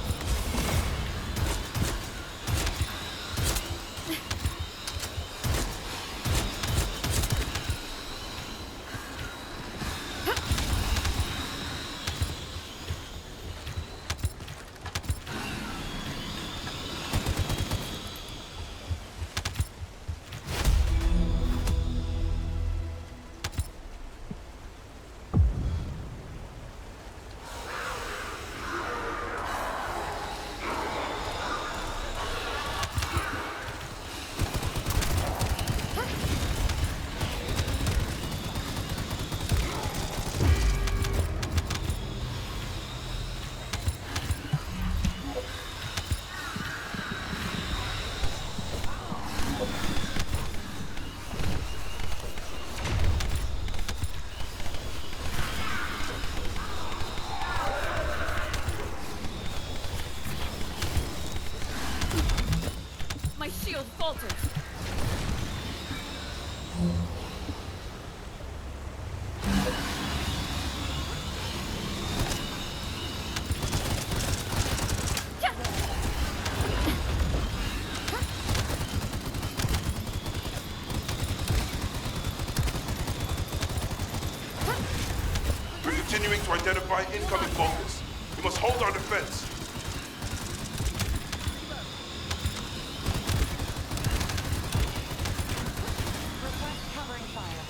My shield falters. We're continuing to identify incoming Vulgus. We must hold our defense. Request covering fire.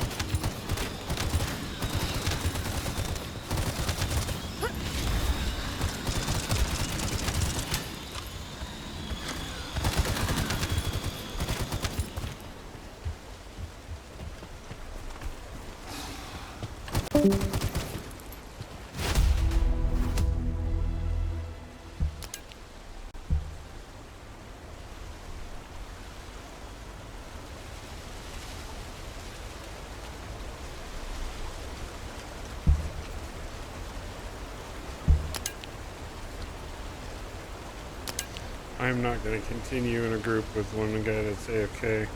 I'm not going to continue in a group with one guy that's AFK.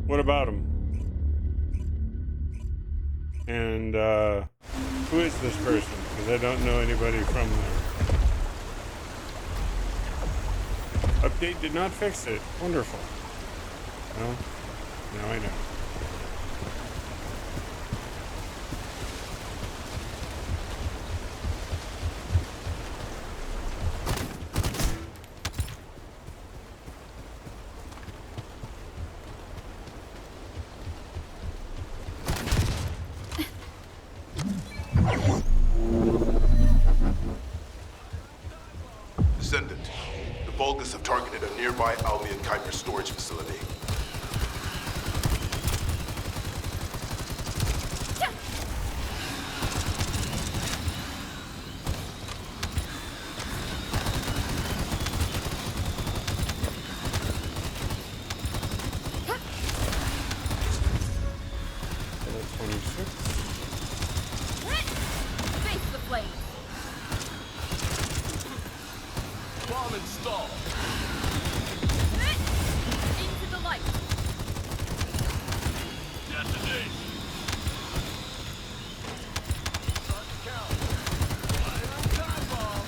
What about him? And who is this person? Because I don't know anybody from there. Update did not fix it. Wonderful. Well, now I know. Descendant, the Vulgus have targeted a nearby Albion Kuiper storage facility. Face the flames. Bomb installed. Into the light. Detonate. Start to count. Fire time bomb.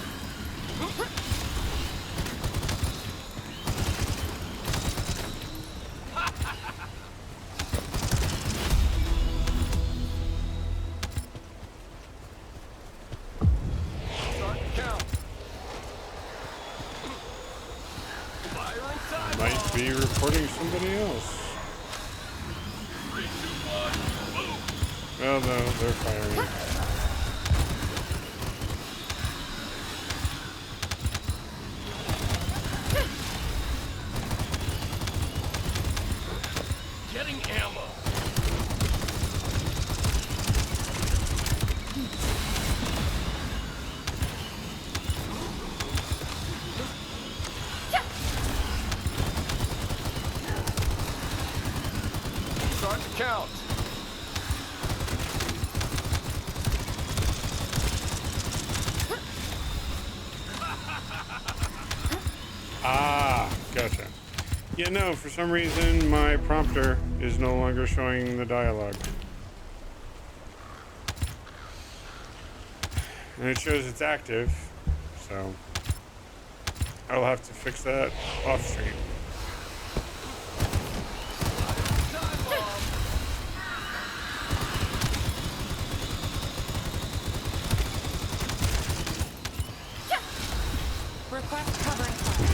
Start to count. Fire time Might be reporting somebody else. 3, 2, 1, boom. Well, no, they're firing. Getting ammo. Start to count. Ah, gotcha. Yeah, no, for some reason my prompter is no longer showing the dialogue. And it shows it's active, so I'll have to fix that off stream. Request covering fire.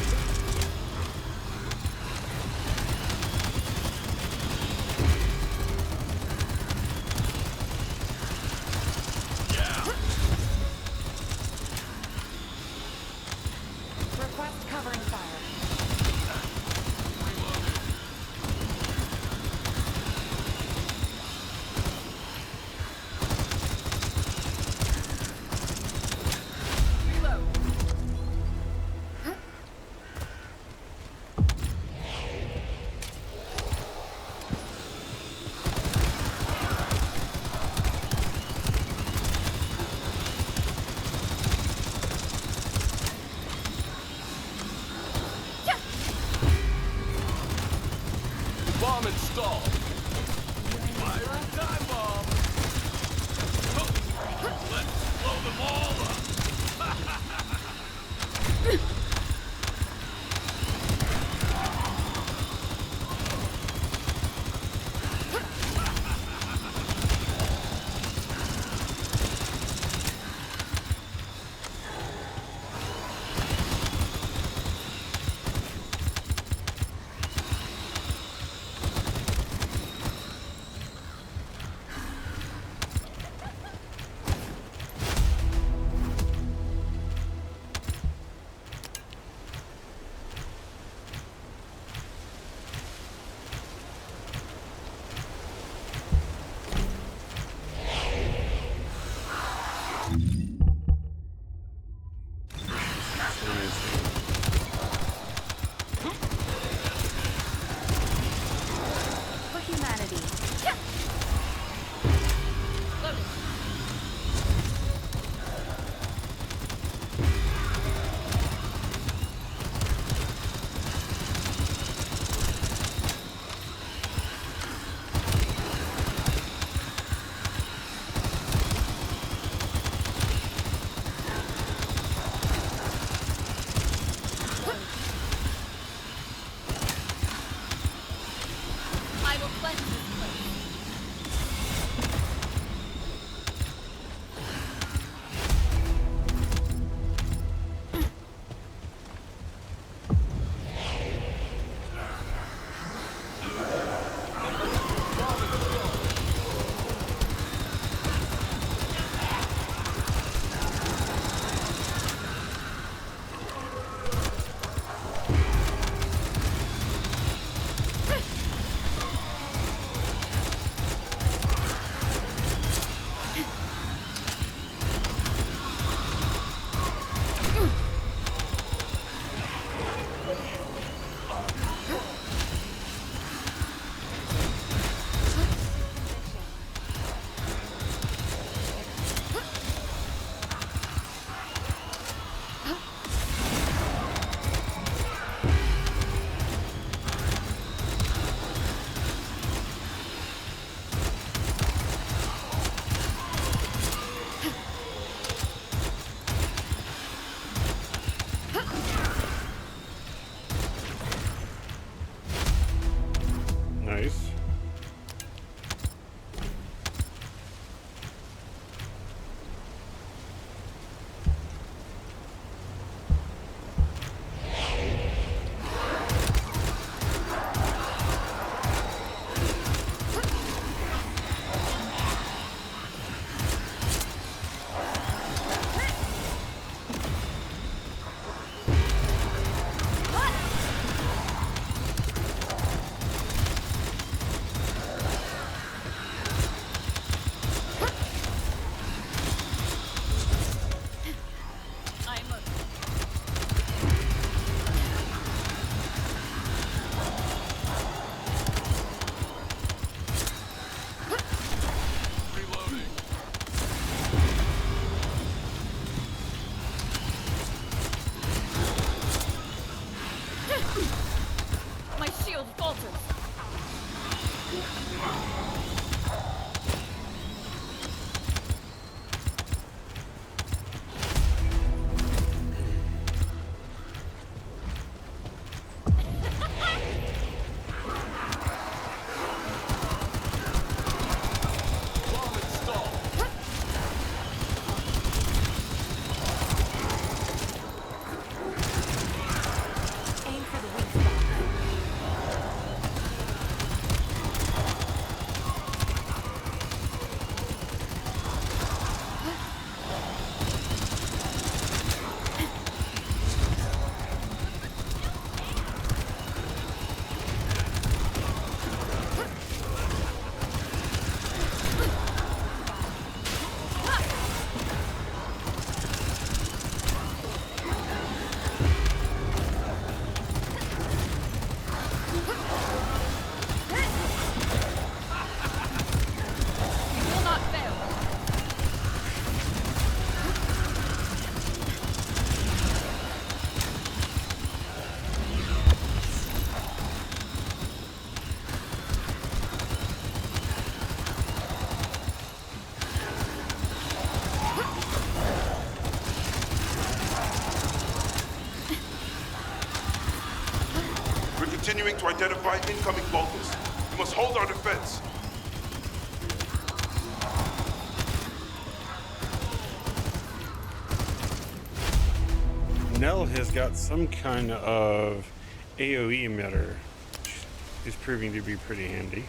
Request covering fire. continuing to identify incoming Baltus. We must hold our defense. Nell has got some kind of AoE emitter, which is proving to be pretty handy.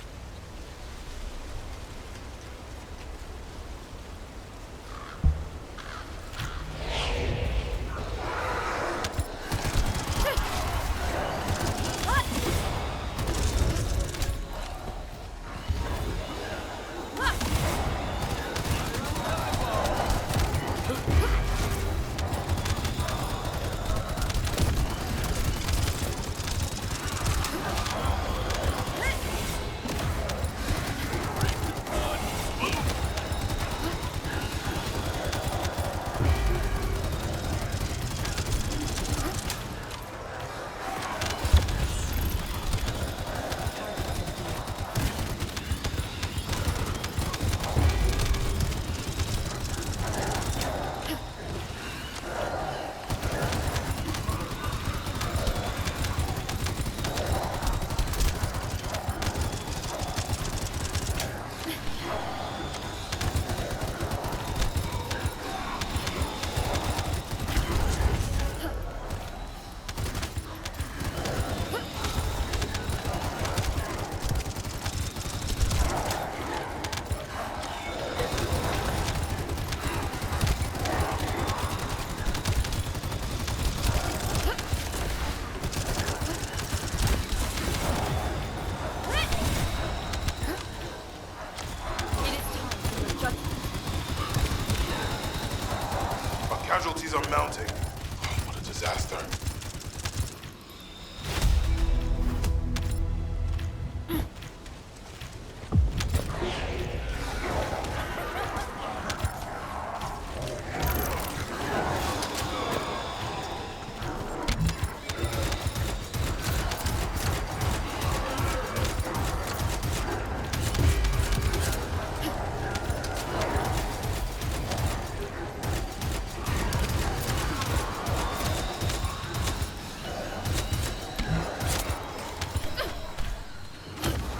Casualties are mounting. Oh, what a disaster.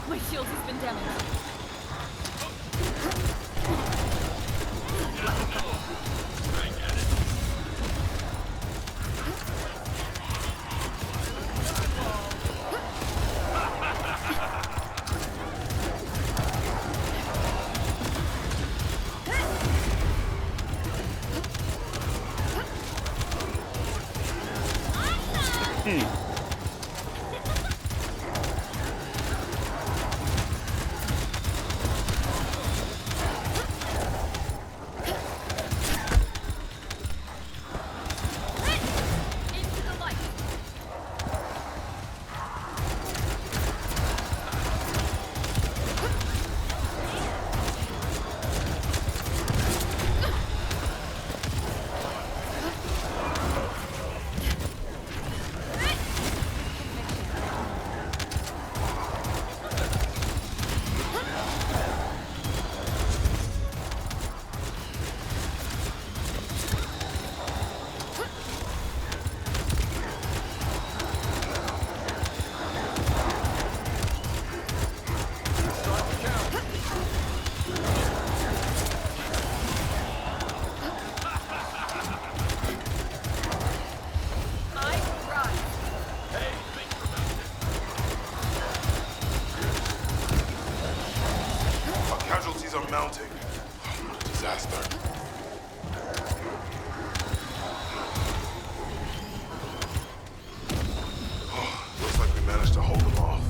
My shield has been damaged. Into the light. I rise. Our casualties are mounting. Oh, what a disaster. Oh, looks like we managed to hold them off.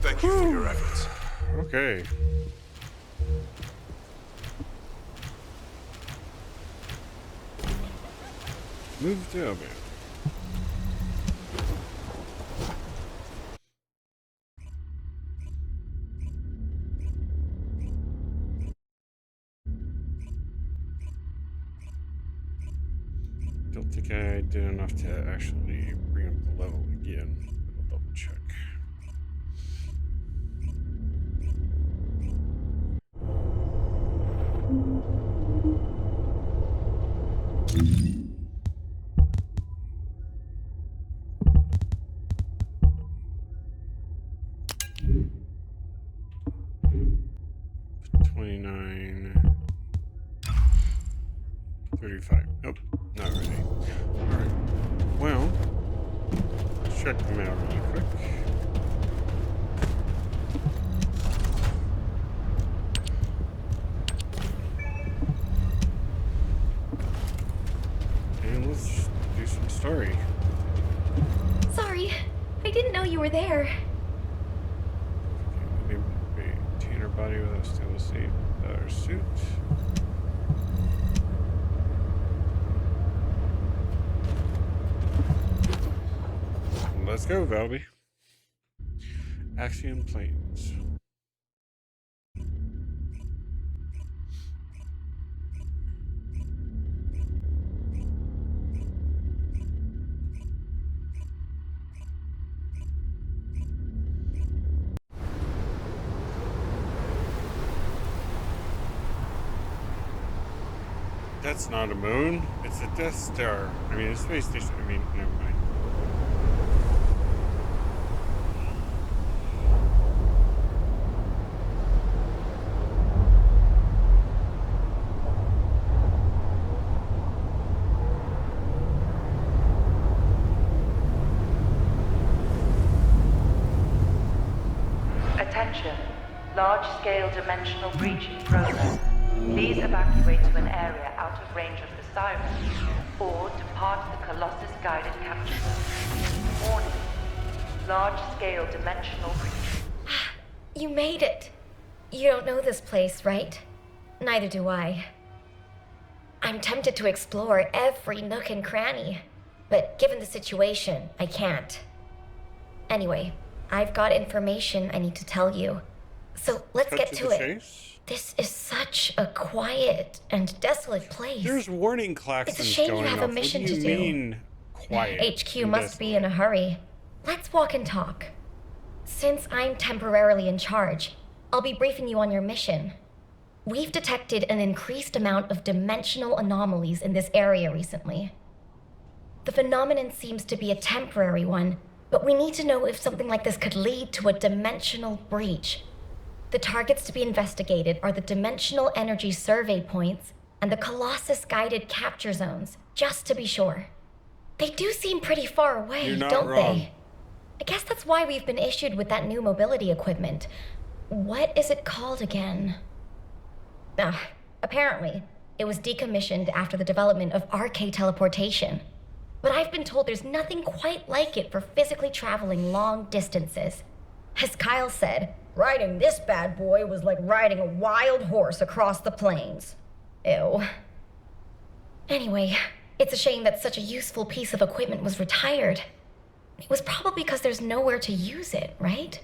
Thank you for your efforts. Okay. Move to open. Don't think I did enough to actually bring up the level again. I'll double check. 29, 35. Nope, not ready. Alright. Well, let's check them out really quick. And let's do some story. Sorry, I didn't know you were there. Okay, maintain her body with a stainless steel suit. Let's go, Valby. Axiom Plains. That's not a moon. It's a Death Star. I mean, a space station. I mean, never mind. Attention. Large-scale dimensional breach in progress. Please evacuate to an area out of range of the siren, or depart the Colossus guided capture zone. Warning. Large-scale dimensional breach. You made it. You don't know this place, right? Neither do I. I'm tempted to explore every nook and cranny, but given the situation, I can't. Anyway, I've got information I need to tell you. So let's get to it. Chase. This is such a quiet and desolate place. There's warning klaxons It's a shame you have a off. mission What do to you do. mean quiet? HQ must be in a hurry. Let's walk and talk. Since I'm temporarily in charge, I'll be briefing you on your mission. We've detected an increased amount of dimensional anomalies in this area recently. The phenomenon seems to be a temporary one, but we need to know if something like this could lead to a dimensional breach. The targets to be investigated are the dimensional energy survey points and the Colossus guided capture zones, just to be sure. They do seem pretty far away, You're not don't wrong. they? I guess that's why we've been issued with that new mobility equipment. What is it called again? Apparently, it was decommissioned after the development of RK teleportation. But I've been told there's nothing quite like it for physically traveling long distances. As Kyle said, riding this bad boy was like riding a wild horse across the plains. Ew. Anyway, it's a shame that such a useful piece of equipment was retired. It was probably because there's nowhere to use it, right?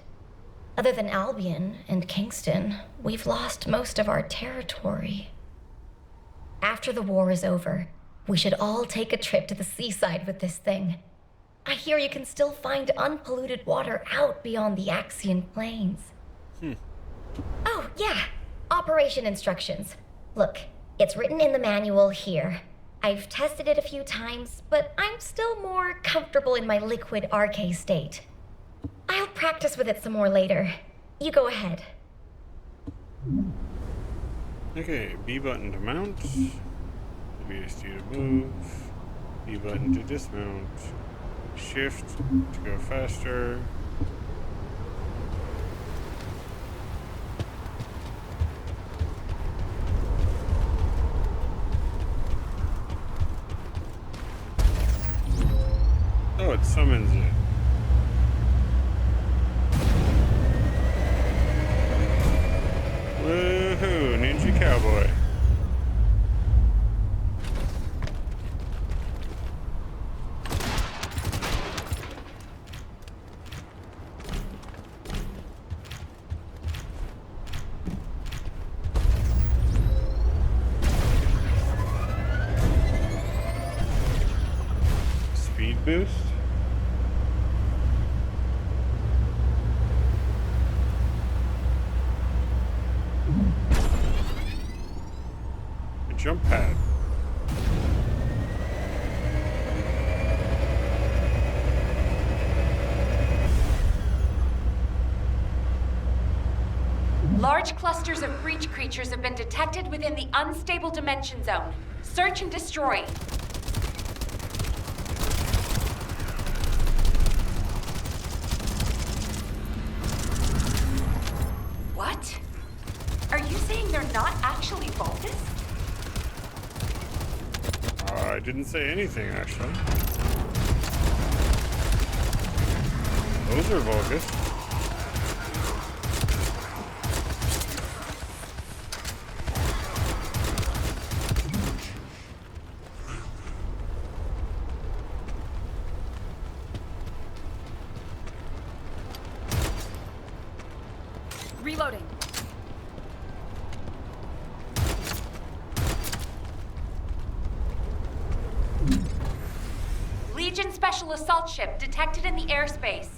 Other than Albion and Kingston, we've lost most of our territory. After the war is over, we should all take a trip to the seaside with this thing. I hear you can still find unpolluted water out beyond the Axian Plains. Oh, yeah. Operation instructions. Look, it's written in the manual here. I've tested it a few times, but I'm still more comfortable in my liquid RK state. I'll practice with it some more later. You go ahead. Okay, B button to mount. WSD to move. B button to dismount. Shift to go faster. Oh, it summons it. Woohoo, Ninja Cowboy. Speed boost. A jump pad. Large clusters of breach creatures have been detected within the unstable dimension zone. Search and destroy. What? Are you saying they're not actually Vulgus? I didn't say anything, actually. Those are Vulgus. Reloading. Legion Special Assault Ship detected in the airspace.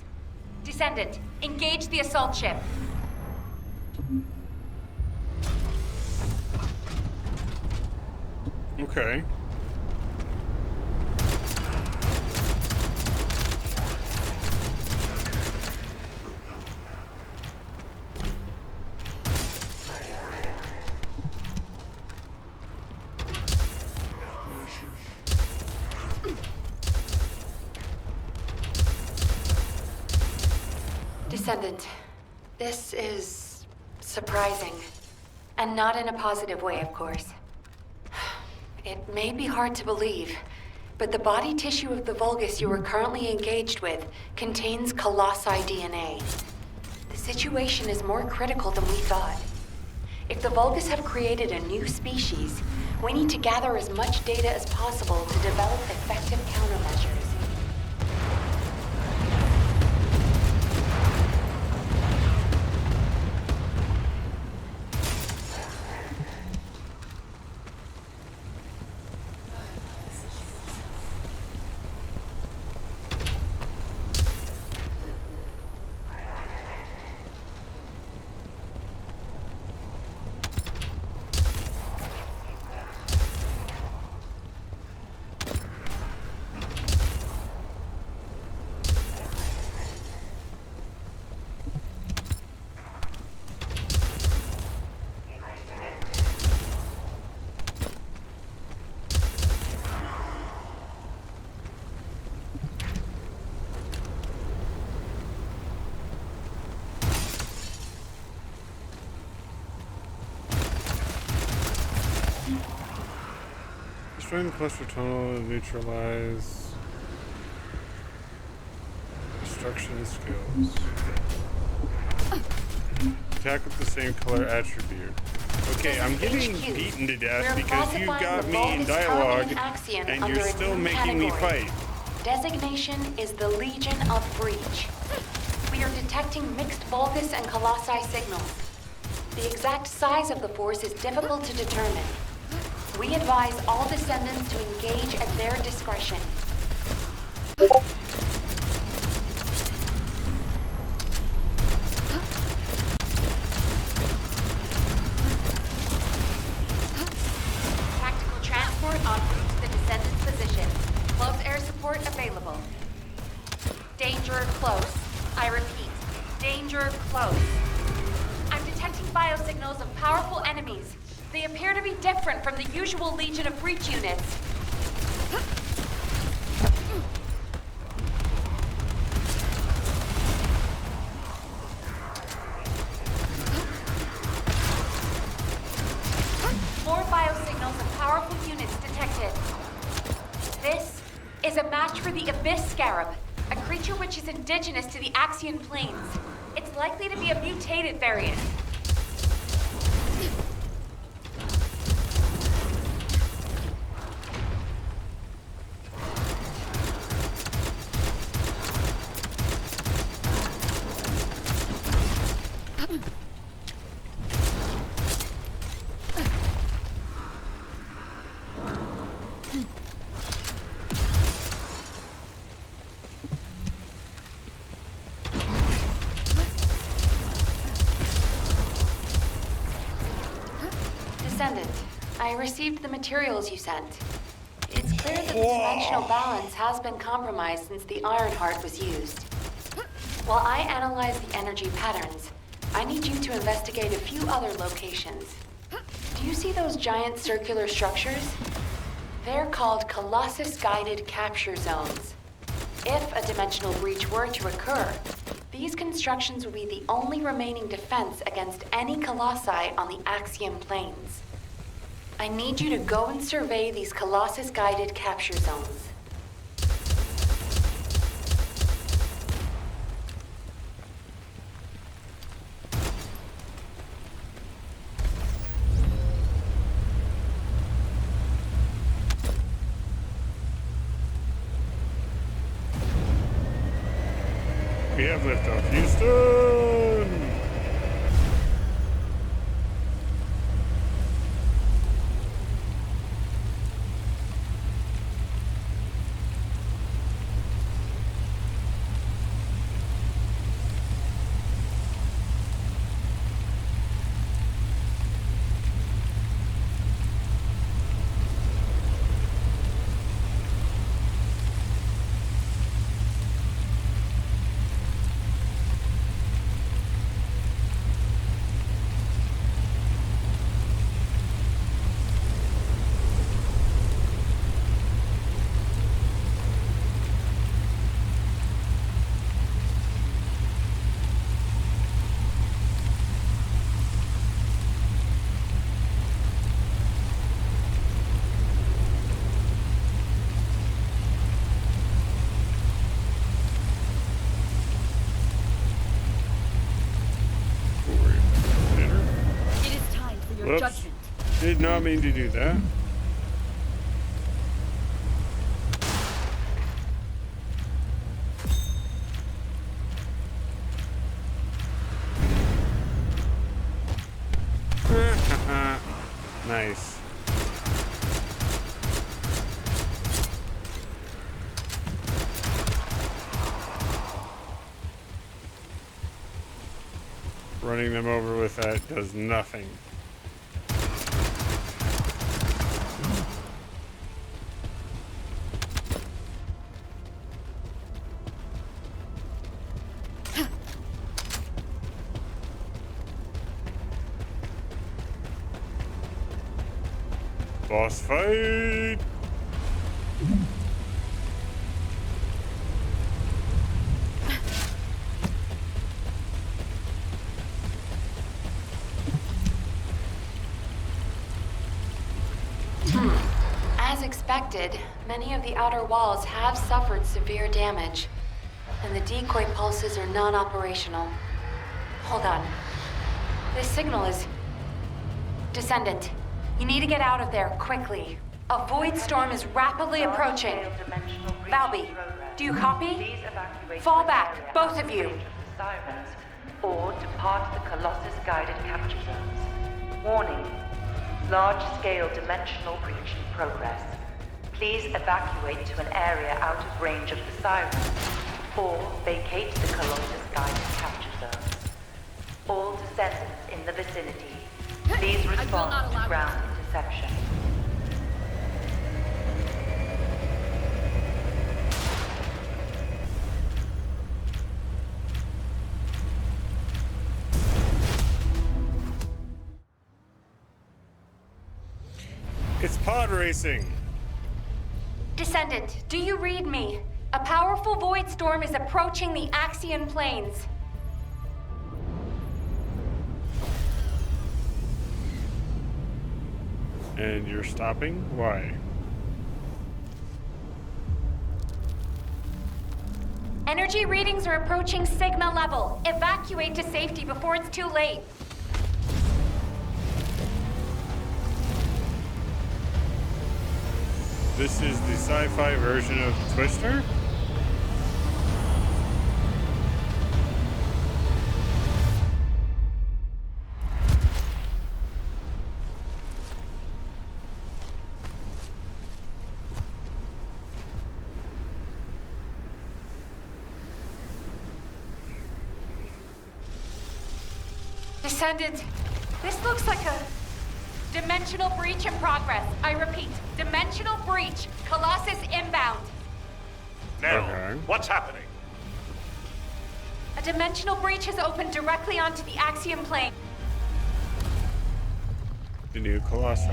Descendant, engage the assault ship. Okay. Descendant, this is surprising. And not in a positive way, of course. It may be hard to believe, but the body tissue of the Vulgus you are currently engaged with contains Colossi DNA. The situation is more critical than we thought. If the Vulgus have created a new species, we need to gather as much data as possible to develop effective countermeasures. Destroying the cluster tunnel, neutralize destruction skills. Attack with the same color attribute. Okay, I'm getting beaten to death because you got me in dialogue and you're still making me fight. Designation is the Legion of Breach. We are detecting mixed Vulgus and Colossi signals. The exact size of the force is difficult to determine. We advise all Descendants to engage at their discretion. Tactical transport en route to the Descendants' position. Close air support available. Danger close. I repeat, danger close. I'm detecting biosignals of powerful enemies. They appear to be different from the usual Legion of Breach units. More biosignals of powerful units detected. This is a match for the Abyss Scarab, a creature which is indigenous to the Axian Plains. It's likely to be a mutated variant. Descendant, I received the materials you sent. It's clear that the dimensional balance has been compromised since the Ironheart was used. While I analyze the energy patterns, I need you to investigate a few other locations. Do you see those giant circular structures? They're called Colossus-guided capture zones. If a dimensional breach were to occur, these constructions would be the only remaining defense against any Colossi on the Axiom planes. I need you to go and survey these Colossus-guided capture zones. We have liftoff, Houston! Whoops. Judgment. Did not mean to do that. Nice. Running them over with that does nothing. Boss fight! As expected, many of the outer walls have suffered severe damage, and the decoy pulses are non-operational. Hold on. This signal is... Descendant. You need to get out of there, quickly. A void storm is rapidly approaching. Valby, do you copy? Fall back, both of you. Sirens, or depart the Colossus-guided capture zones. Warning. Large-scale dimensional breach in progress. Please evacuate to an area out of range of the sirens, or vacate the Colossus-guided capture zones. All Descendants in the vicinity, please respond to ground interception. It's pod racing. Descendant, do you read me? A powerful void storm is approaching the Axion plains. And you're stopping? Why? Energy readings are approaching Sigma level. Evacuate to safety before it's too late. This is the sci-fi version of Twister? Descendant, this looks like a dimensional breach in progress. I repeat, dimensional breach. Colossus inbound. Nell, Okay. what's happening? A dimensional breach has opened directly onto the Axiom plane. The new Colossi.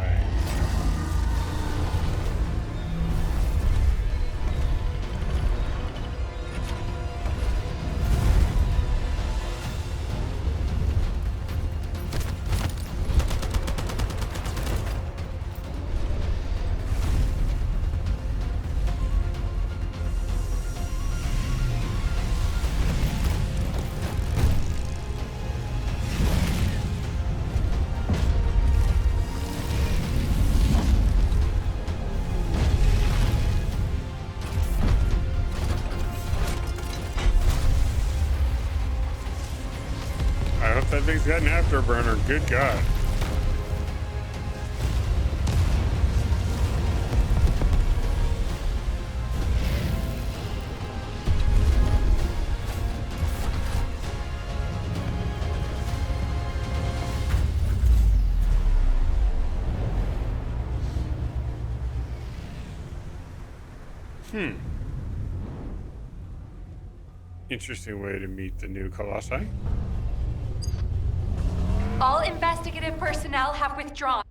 I hope that thing's got an afterburner. Good God. Interesting way to meet the new Colossi. All investigative personnel have withdrawn.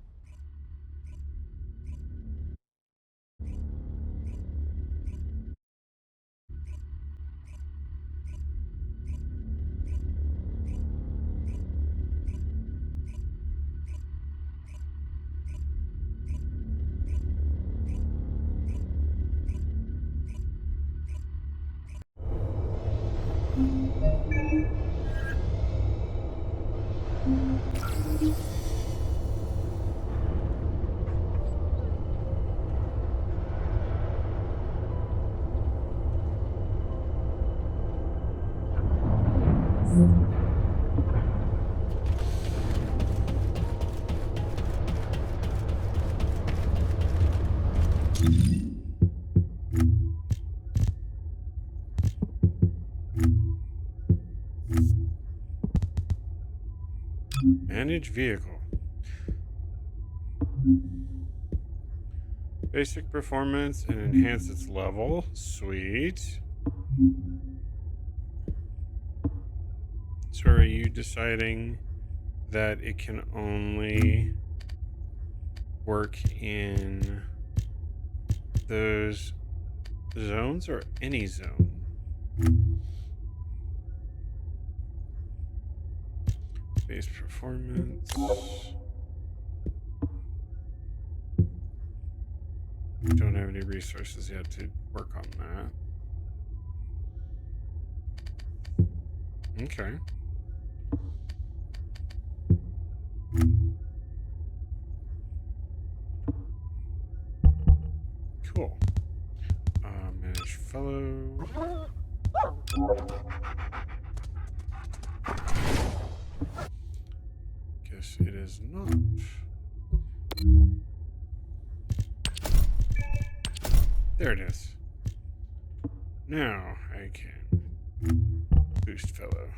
Manage vehicle. Basic performance and enhance its level. Sweet. So are you deciding that it can only work in those zones or any zone? Base performance. Don't have any resources yet to work on that. Okay. Cool. Manage fellow. Guess it is not. There it is. Now I can boost fellow.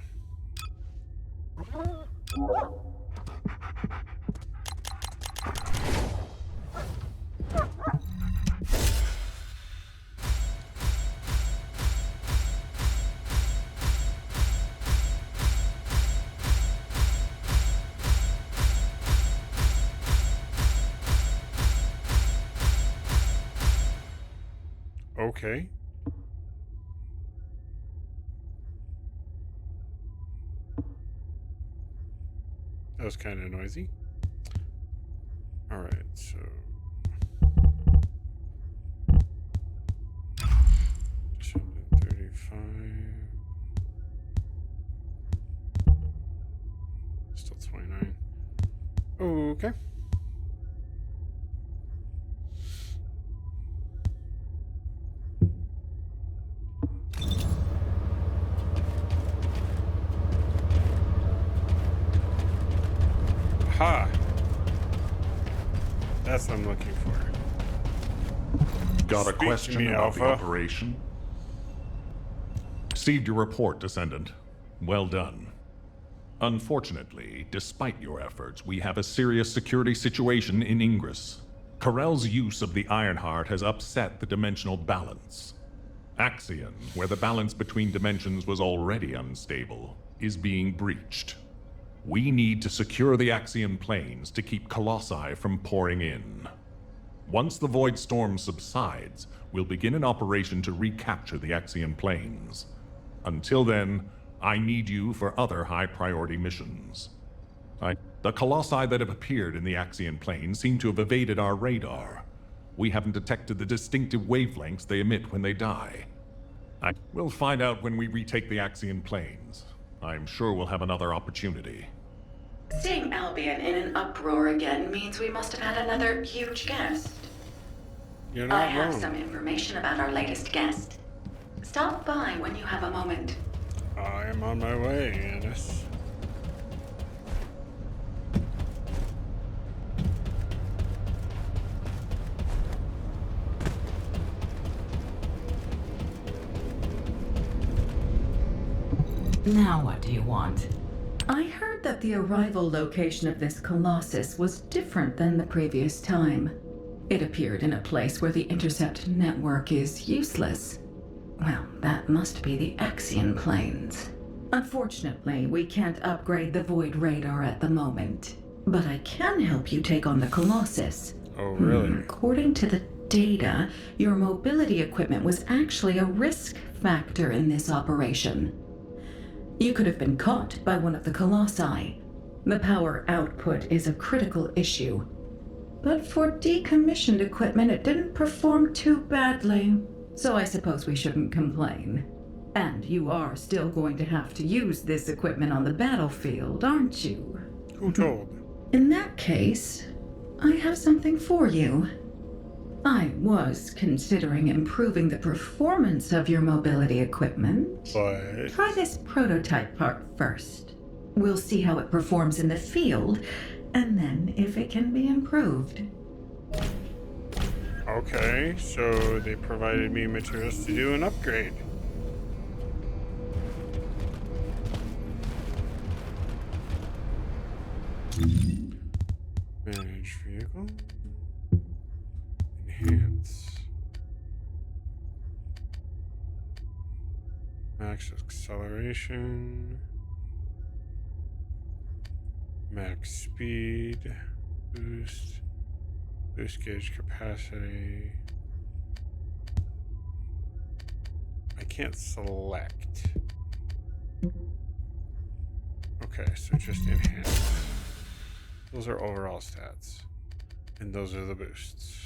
Okay. That was kind of noisy. All right, so Descendant 35. Still 29. Okay. Ha! That's what I'm looking for. Got a Speak to question me, about the Alpha. operation? Received your report, Descendant. Well done. Unfortunately, despite your efforts, we have a serious security situation in Ingress. Corell's use of the Ironheart has upset the dimensional balance. Axion, where the balance between dimensions was already unstable, is being breached. We need to secure the Axion planes to keep Colossi from pouring in. Once the Void Storm subsides, we'll begin an operation to recapture the Axion planes. Until then, I need you for other high-priority missions. The Colossi that have appeared in the Axion planes seem to have evaded our radar. We haven't detected the distinctive wavelengths they emit when they die. We'll find out when we retake the Axion planes. I'm sure we'll have another opportunity. Seeing Albion in an uproar again means we must have had another huge guest. You're not I have wrong. some information about our latest guest. Stop by when you have a moment. I am on my way, Annis. Now what do you want? I heard that the arrival location of this Colossus was different than the previous time. It appeared in a place where the intercept network is useless. Well, that must be the Axion planes. Unfortunately, we can't upgrade the Void radar at the moment. But I can help you take on the Colossus. Oh, really? According to the data, your mobility equipment was actually a risk factor in this operation. You could have been caught by one of the Colossi. The power output is a critical issue. But for decommissioned equipment, it didn't perform too badly. So I suppose we shouldn't complain. And you are still going to have to use this equipment on the battlefield, aren't you? Who told? In that case, I have something for you. I was considering improving the performance of your mobility equipment. But Try this prototype part first. We'll see how it performs in the field, and then if it can be improved. okay, so they provided me materials to do an upgrade. Manage vehicle. Enhance. Max acceleration. Max speed. Boost. Boost gauge capacity. I can't select. Okay, so just enhance. Those are overall stats. And those are the boosts.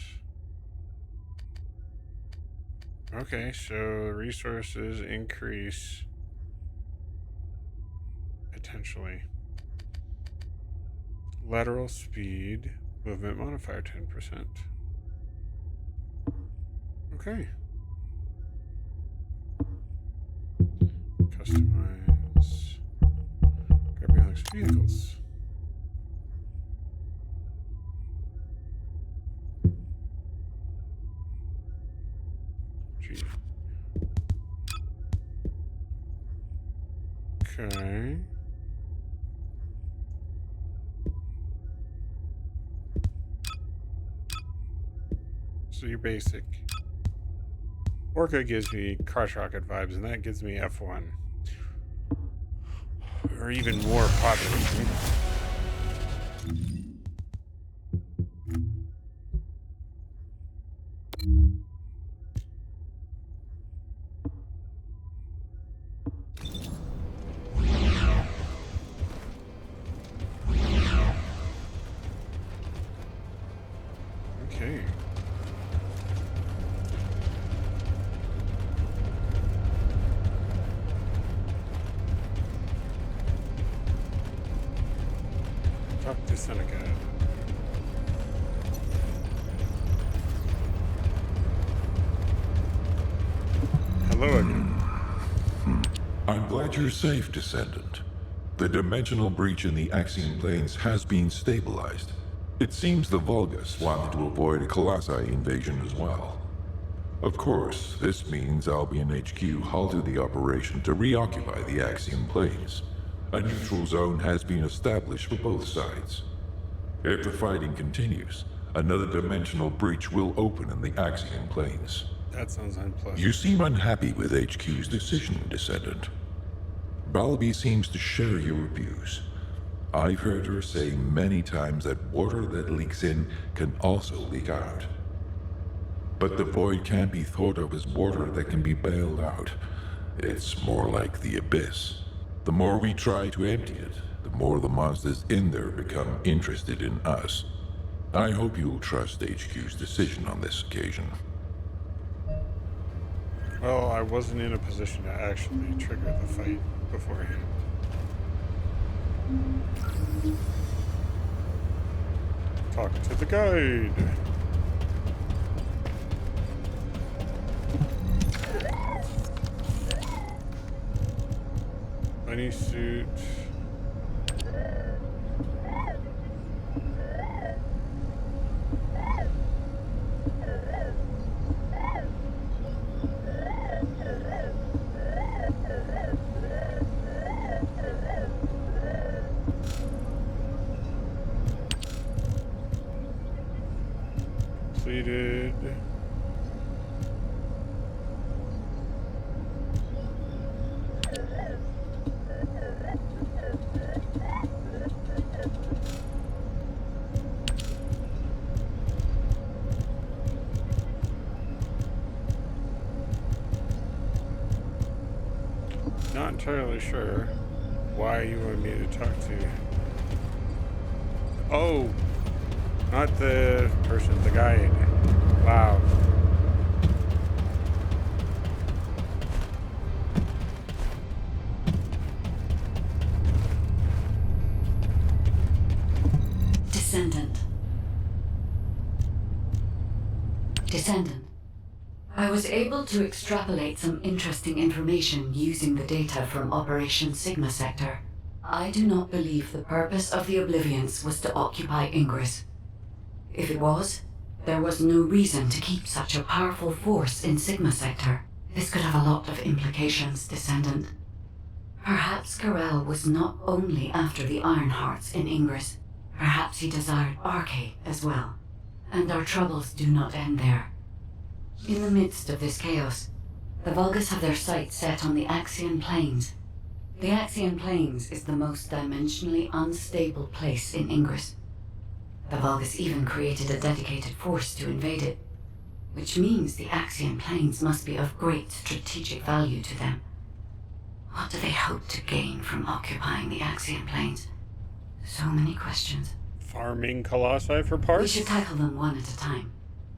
Okay, so resources increase potentially. Lateral speed, movement modifier 10%. Okay. Customize grabbing vehicles. G. Okay. So your basic. Orca gives me Crush Rocket vibes, and that gives me F1. Or even more popular. Okay. Drop Descendant. Hello again. I'm glad you're safe, Descendant. The dimensional breach in the Axion planes has been stabilized. It seems the Vulgus wanted to avoid a Colossi invasion as well. Of course, this means Albion HQ halted the operation to reoccupy the Axion planes. A neutral zone has been established for both sides. If the fighting continues, another dimensional breach will open in the Axion planes. That sounds unpleasant. You seem unhappy with HQ's decision, Descendant. Balby seems to share your views. I've heard her say many times that water that leaks in can also leak out. But the void can't be thought of as water that can be bailed out. It's more like the abyss. The more we try to empty it, the more the monsters in there become interested in us. I hope you'll trust HQ's decision on this occasion. Well, I wasn't in a position to actually trigger the fight beforehand. Talking to the guide. Bunny suit. Completed. Not entirely sure why you want me to talk to you. Oh, not the person, the guide. Wow. Descendant. Descendant. I was able to extrapolate some interesting information using the data from Operation Sigma Sector. I do not believe the purpose of the Oblivions was to occupy Ingress. If it was, there was no reason to keep such a powerful force in Sigma Sector. This could have a lot of implications, Descendant. Perhaps Karel was not only after the Ironhearts in Ingress. Perhaps he desired Arche as well. And our troubles do not end there. In the midst of this chaos, the Vulgus have their sights set on the Axian Plains. The Axian Plains is the most dimensionally unstable place in Ingress. The Vulgus even created a dedicated force to invade it, which means the Axian Plains must be of great strategic value to them. What do they hope to gain from occupying the Axian Plains? So many questions. Farming Colossi for parts? We should tackle them one at a time,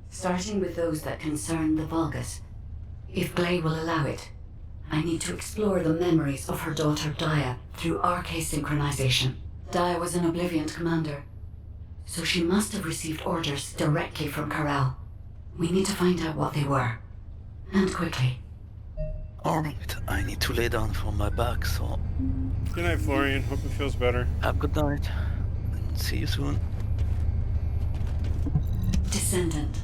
starting with those that concern the Vulgus. If Gley will allow it, I need to explore the memories of her daughter Dia through Arche synchronization. Dia was an Oblivion commander, so she must have received orders directly from Karel. We need to find out what they were, and quickly. Alright, I need to lay down for my back, so... Good night, Florian. Hope it feels better. Have a good night. See you soon. Descendant.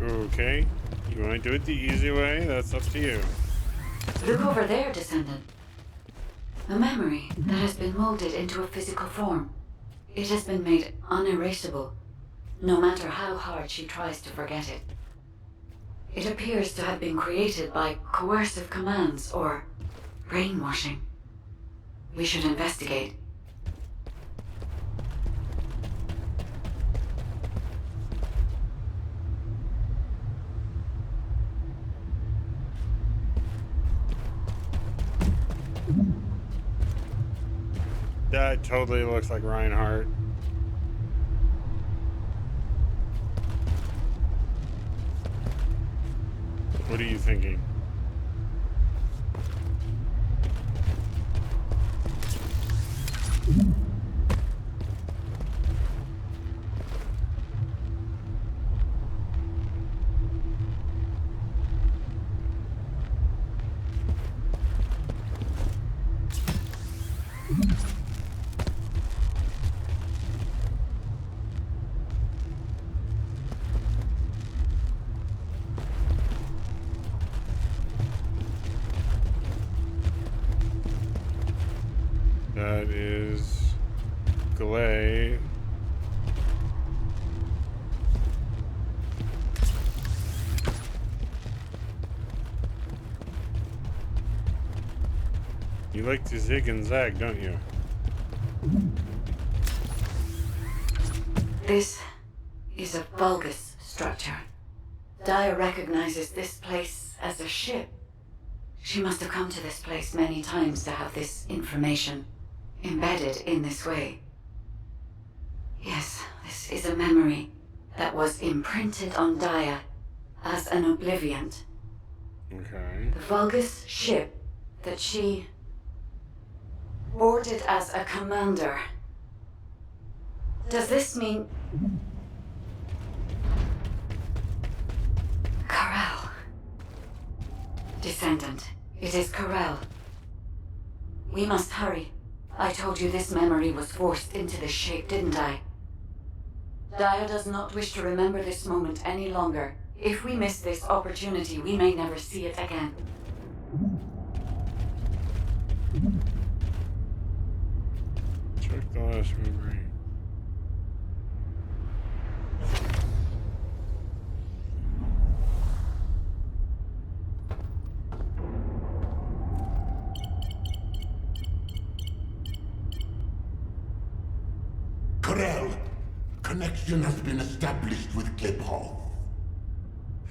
Okay. You want to do it the easy way? That's up to you. Look over there, Descendant. A memory that has been molded into a physical form. It has been made unerasable, no matter how hard she tries to forget it. It appears to have been created by coercive commands or brainwashing. We should investigate. That totally looks like Reinhardt. What are you thinking? That is Glay. You like to zig and zag, don't you? This is a bulbous structure. Daya recognizes this place as a ship. She must have come to this place many times to have this information embedded in this way. Yes, this is a memory that was imprinted on Daya as an obliviant. Okay. The Vulgus ship that she boarded as a commander. Does this mean... Corral. Descendant, it is Corral. We must hurry. I told you this memory was forced into this shape, didn't I? Daya does not wish to remember this moment any longer. If we miss this opportunity, we may never see it again. Check the last memory. Corral, connection has been established with Cliphoff.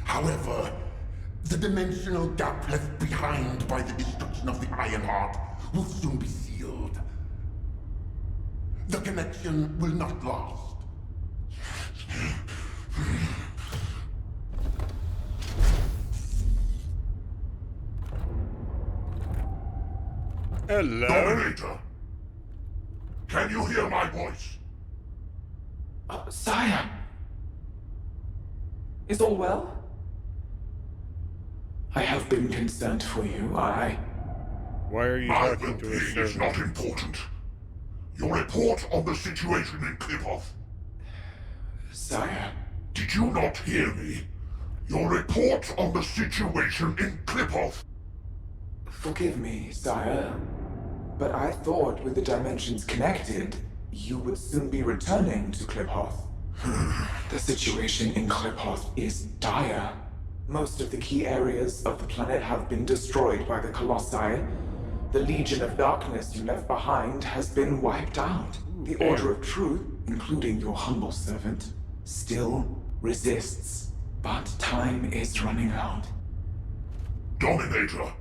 However, the dimensional gap left behind by the destruction of the Ironheart will soon be sealed. The connection will not last. Hello? Dominator! Can you hear my voice? Sire! Is all well? I have been concerned for you, Why are you my talking to a well-being is not servant? important. Your report on the situation in Cliphoff. Sire. Did you not hear me? Your report on the situation in Cliphoff. Forgive me, sire. But I thought with the dimensions connected, you would soon be returning to Cliphoff. The situation in Cliphoff is dire. Most of the key areas of the planet have been destroyed by the Colossi. The Legion of Darkness you left behind has been wiped out. The Order of Truth, including your humble servant, still resists. But time is running out. Dominator.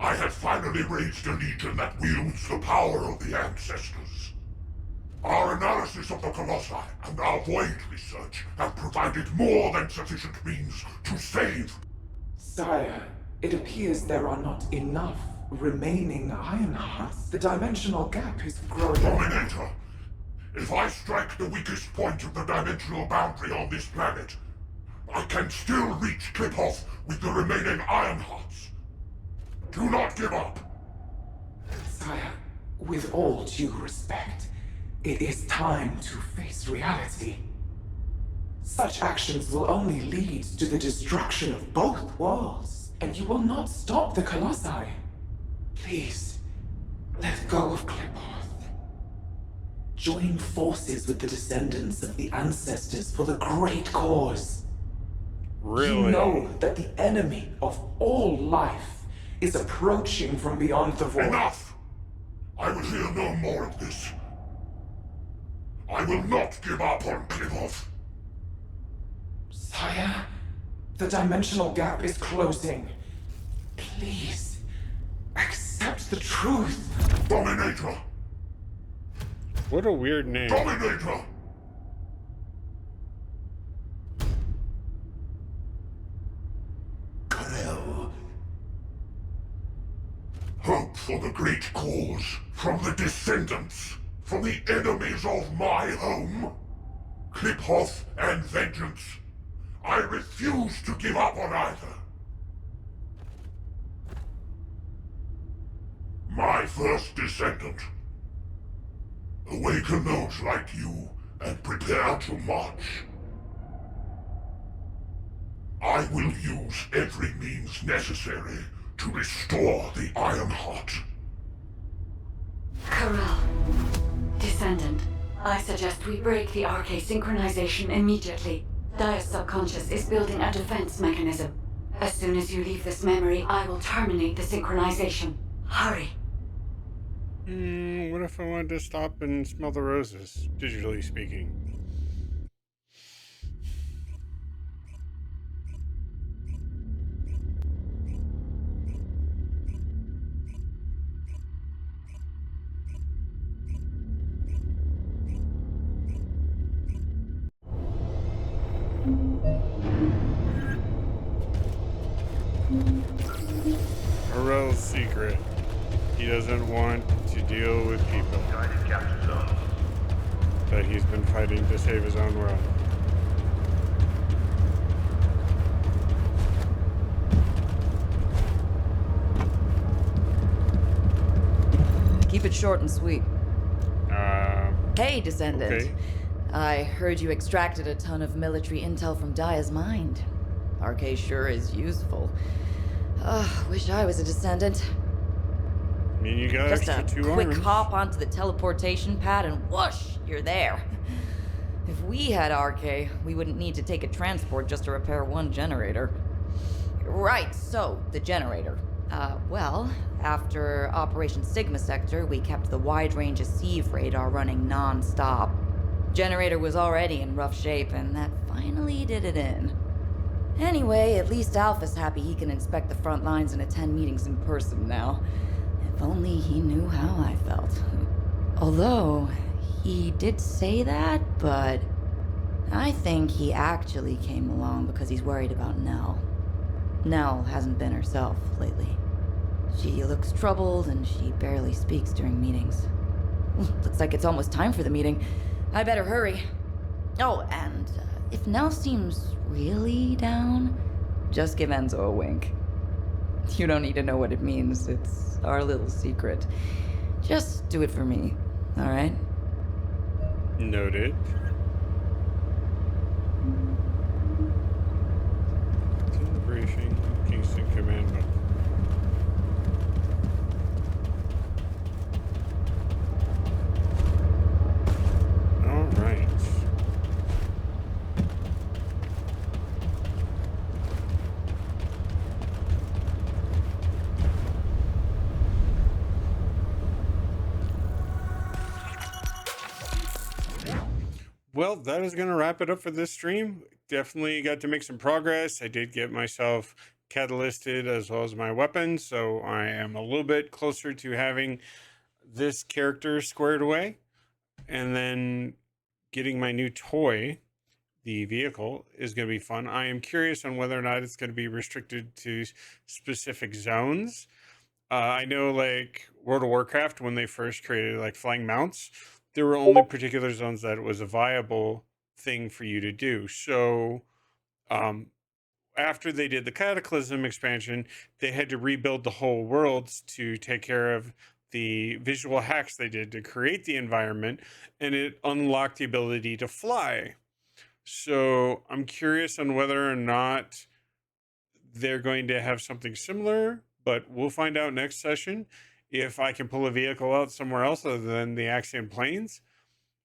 I have finally raised a legion that wields the power of the ancestors. Our analysis of the Colossi and our void research have provided more than sufficient means to save. Sire, it appears there are not enough remaining Ironhearts. The dimensional gap is growing. Dominator, if I strike the weakest point of the dimensional boundary on this planet, I can still reach Cliphoff with the remaining Ironhearts. Do not give up! Sire, with all due respect, it is time to face reality. Such actions will only lead to the destruction of both worlds, and you will not stop the Colossi. Please, let go of Cliphoff. Join forces with the descendants of the ancestors for the great cause. Really? You know that the enemy of all life is approaching from beyond the void. Enough! I will hear no more of this. I will not give up on Cliphoff. Sire, the dimensional gap is closing. Please, accept the truth. Dominator! What a weird name. Dominator! Karel. Hope for the great cause, from the Descendants, from the enemies of my home. Kliphoth and vengeance. I refuse to give up on either. My first Descendant. Awaken those like you and prepare to march. I will use every means necessary to restore the Iron Heart. Corral. Descendant. I suggest we break the RK synchronization immediately. Dia's subconscious is building a defense mechanism. As soon as you leave this memory, I will terminate the synchronization. Hurry. What if I wanted to stop and smell the roses, digitally speaking? Arel's secret. He doesn't want to deal with people. That he's been fighting to save his own world. Keep it short and sweet. Hey, Descendant. Okay. I heard you extracted a ton of military intel from Dia's mind. RK sure is useful. Wish I was a Descendant. I mean, you got Just extra a 2 quick arms. hop onto the teleportation pad and whoosh, you're there. If we had RK, we wouldn't need to take a transport just to repair one generator. Right, so, the generator. Well, after Operation Sigma Sector, we kept the wide-range Sieve radar running non-stop. Generator was already in rough shape, and that finally did it in. Anyway, at least Alpha's happy he can inspect the front lines and attend meetings in person now. If only he knew how I felt. Although, he did say that, but I think he actually came along because he's worried about Nell. Nell hasn't been herself lately. She looks troubled and she barely speaks during meetings. Looks like it's almost time for the meeting. I better hurry. Oh, and if Nell seems really down, just give Enzo a wink. You don't need to know what it means. It's our little secret. Just do it for me, all right? Noted. Briefing, Kingston Command book. All right. Well, that is going to wrap it up for this stream. Definitely got to make some progress. I did get myself catalysted as well as my weapons, so I am a little bit closer to having this character squared away. And then getting my new toy, the vehicle, is going to be fun. I am curious on whether or not it's going to be restricted to specific zones. I know, like, World of Warcraft, when they first created, like, flying mounts, there were only particular zones that it was a viable thing for you to do. So, after they did the Cataclysm expansion, they had to rebuild the whole worlds to take care of the visual hacks they did to create the environment, and it unlocked the ability to fly. So I'm curious on whether or not they're going to have something similar, but we'll find out next session. If I can pull a vehicle out somewhere else other than the Axiom Plains,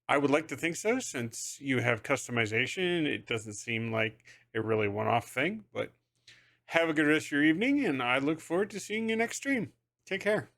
I would like to think so, since you have customization. It doesn't seem like a really one-off thing, but have a good rest of your evening, and I look forward to seeing you next stream. Take care.